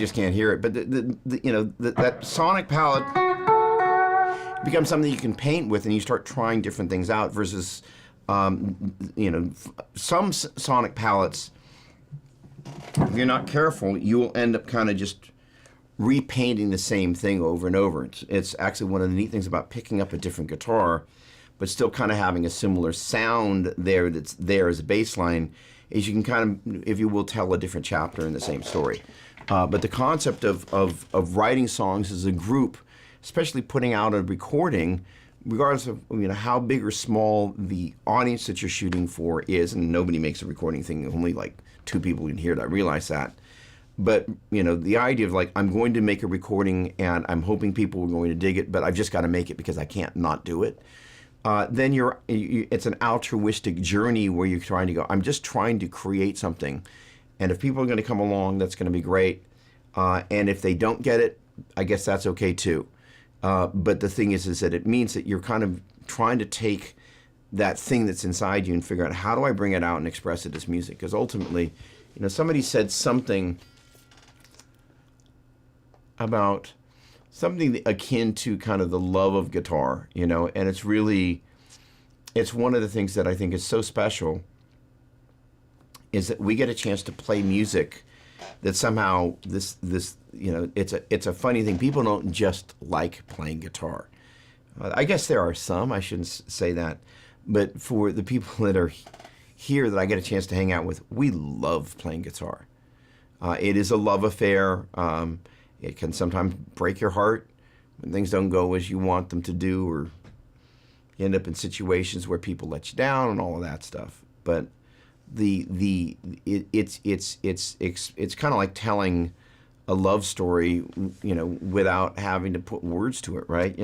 just can't hear it. But that sonic palette becomes something you can paint with, and you start trying different things out. Versus, some sonic palettes, if you're not careful, you will end up kind of just repainting the same thing over and over. It's actually one of the neat things about picking up a different guitar, but still kind of having a similar sound there that's there as a bass line, is you can kind of, if you will, tell a different chapter in the same story. But the concept of writing songs as a group, especially putting out a recording, regardless of how big or small the audience that you're shooting for is, and nobody makes a recording thing, only like 2 people can hear it, I realize that. But, the idea of like, I'm going to make a recording and I'm hoping people are going to dig it, but I've just got to make it because I can't not do it. Then it's an altruistic journey where you're trying to go, I'm just trying to create something. And if people are going to come along, that's going to be great. And if they don't get it, I guess that's okay too. But the thing is that it means that you're kind of trying to take that thing that's inside you and figure out, how do I bring it out and express it as music? Because ultimately, somebody said something about something akin to kind of the love of guitar, and it's one of the things that I think is so special, is that we get a chance to play music that somehow it's a funny thing. People don't just like playing guitar. I guess there are some, I shouldn't say that, but for the people that are here that I get a chance to hang out with, we love playing guitar. It is a love affair. It can sometimes break your heart when things don't go as you want them to do, or you end up in situations where people let you down and all of that stuff. But it's kind of like telling a love story, without having to put words to it, right?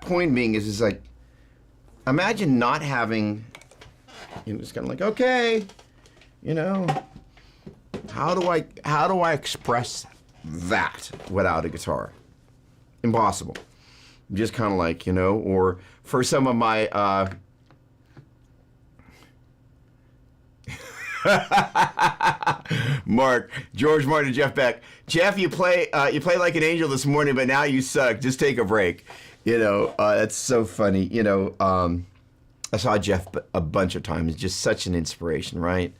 Point being is like, imagine not having, it's kind of like, okay, how do I express that without a guitar? Impossible. Just kind of like, or for some of my George Martin, Jeff Beck. Jeff, you play like an angel this morning, but now you suck. Just take a break. That's so funny. I saw Jeff a bunch of times. Just such an inspiration, right?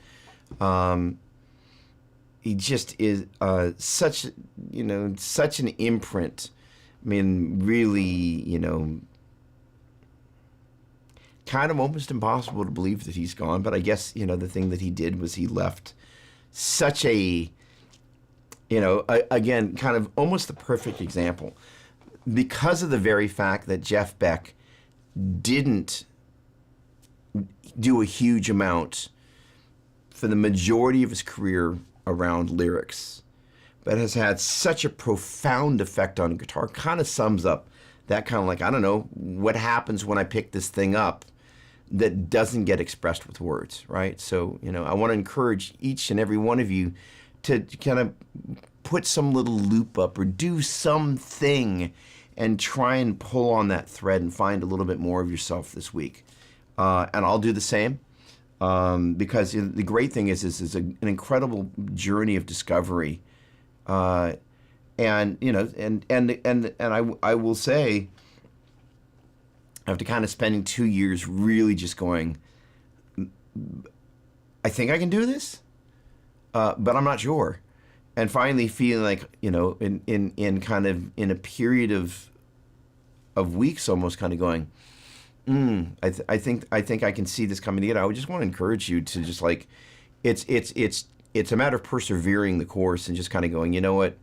He just is such an imprint. I mean, really, kind of almost impossible to believe that he's gone. But I guess, the thing that he did was he left such a, again, kind of almost the perfect example. Because of the very fact that Jeff Beck didn't do a huge amount for the majority of his career around lyrics, but has had such a profound effect on guitar, kind of sums up that kind of like, I don't know, what happens when I pick this thing up that doesn't get expressed with words, right? So, I want to encourage each and every one of you to kind of put some little loop up or do something and try and pull on that thread and find a little bit more of yourself this week. And I'll do the same, because the great thing is an incredible journey of discovery. And I will say, after kind of spending 2 years really just going, I think I can do this. but I'm not sure. And finally feeling like, in kind of in a period of weeks almost kind of going, I think I can see this coming together. I would just want to encourage you to just like, it's a matter of persevering the course and just kind of going, you know what,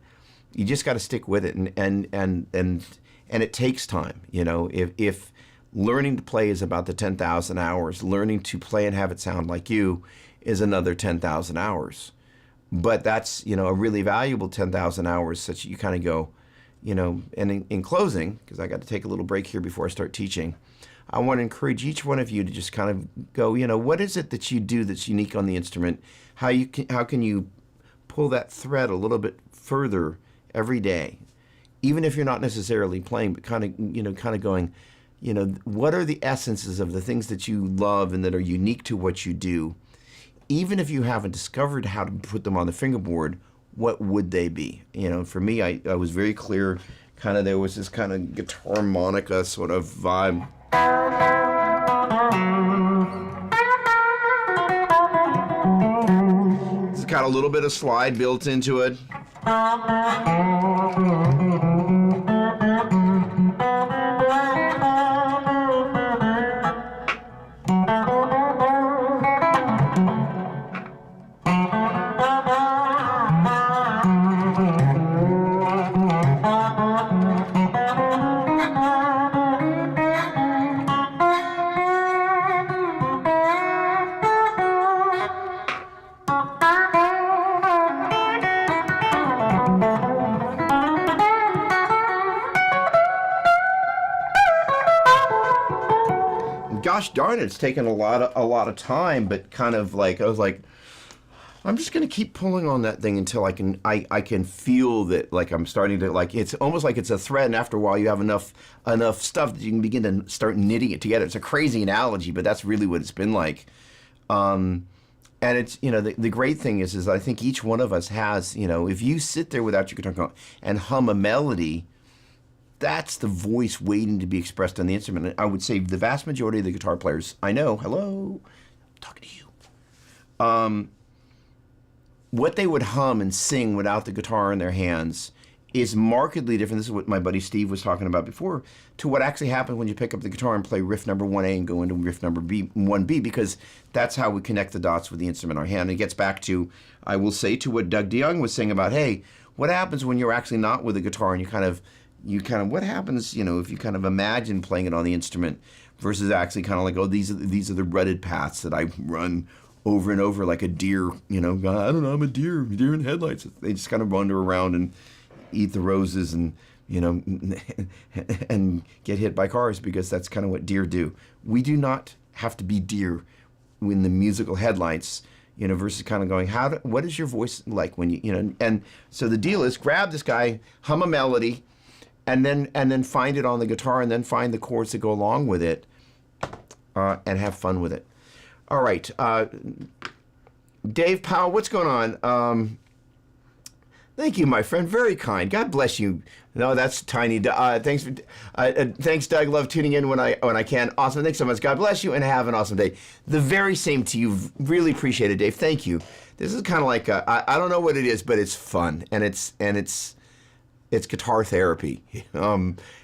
you just got to stick with it, and it takes time. If learning to play is about the 10,000 hours, learning to play and have it sound like you is another 10,000 hours. But that's, a really valuable 10,000 hours, such that you kind of go, and in closing, because I got to take a little break here before I start teaching, I want to encourage each one of you to just kind of go, what is it that you do that's unique on the instrument? How can you pull that thread a little bit further every day, even if you're not necessarily playing, but kind of going, what are the essences of the things that you love and that are unique to what you do? Even if you haven't discovered how to put them on the fingerboard, what would they be? For me, I was very clear, kind of there was this kind of guitar harmonica sort of vibe. It's got a little bit of slide built into it. Gosh darn it, it's taken a lot of time, but kind of like I was like, I'm just gonna keep pulling on that thing until I can feel that, like I'm starting to, like, it's almost like it's a thread, and after a while you have enough stuff that you can begin to start knitting it together. It's a crazy analogy, but that's really what it's been like. And it's, the great thing is I think each one of us has, if you sit there without your guitar and hum a melody, that's the voice waiting to be expressed on the instrument. And I would say the vast majority of the guitar players I know, hello, I'm talking to you. What they would hum and sing without the guitar in their hands is markedly different. This is what my buddy Steve was talking about before, to what actually happens when you pick up the guitar and play riff number 1A and go into riff number 1B, because that's how we connect the dots with the instrument in our hand. And it gets back to, I will say, to what Doug DeYoung was saying about, hey, what happens when you're actually not with a guitar and you kind of, what happens, if you kind of imagine playing it on the instrument versus actually kind of like, oh, these are the rutted paths that I run over and over like a deer, I don't know, I'm a deer in headlights. They just kind of wander around and eat the roses and, and get hit by cars, because that's kind of what deer do. We do not have to be deer in the musical headlights, versus kind of going, what is your voice like when you, and so the deal is grab this guy, hum a melody, and then find it on the guitar, and then find the chords that go along with it, and have fun with it. All right, Dave Powell, what's going on? Thank you, my friend. Very kind. God bless you. No, that's tiny. Thanks, thanks, Doug. Love tuning in when I can. Awesome. Thanks so much. God bless you, and have an awesome day. The very same to you. Really appreciate it, Dave. Thank you. This is kind of like I don't know what it is, but it's fun, and it's guitar therapy.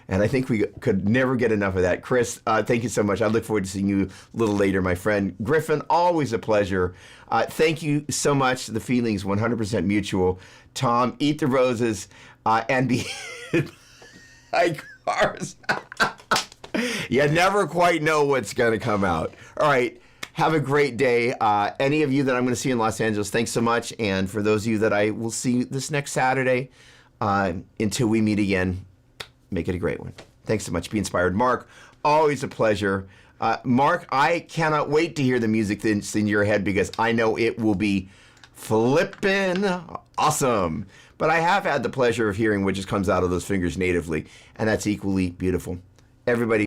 And I think we could never get enough of that. Chris, thank you so much. I look forward to seeing you a little later, my friend. Griffin, always a pleasure. Thank you so much. The feeling's 100% mutual. Tom, eat the roses and be hit by cars. You never quite know what's going to come out. All right. Have a great day. Any of you that I'm going to see in Los Angeles, thanks so much. And for those of you that I will see this next Saturday, until we meet again, make it a great one. Thanks so much. Be inspired. Mark, always a pleasure. Mark, I cannot wait to hear the music that's in your head, because I know it will be flippin' awesome. But I have had the pleasure of hearing what just comes out of those fingers natively, and that's equally beautiful. Everybody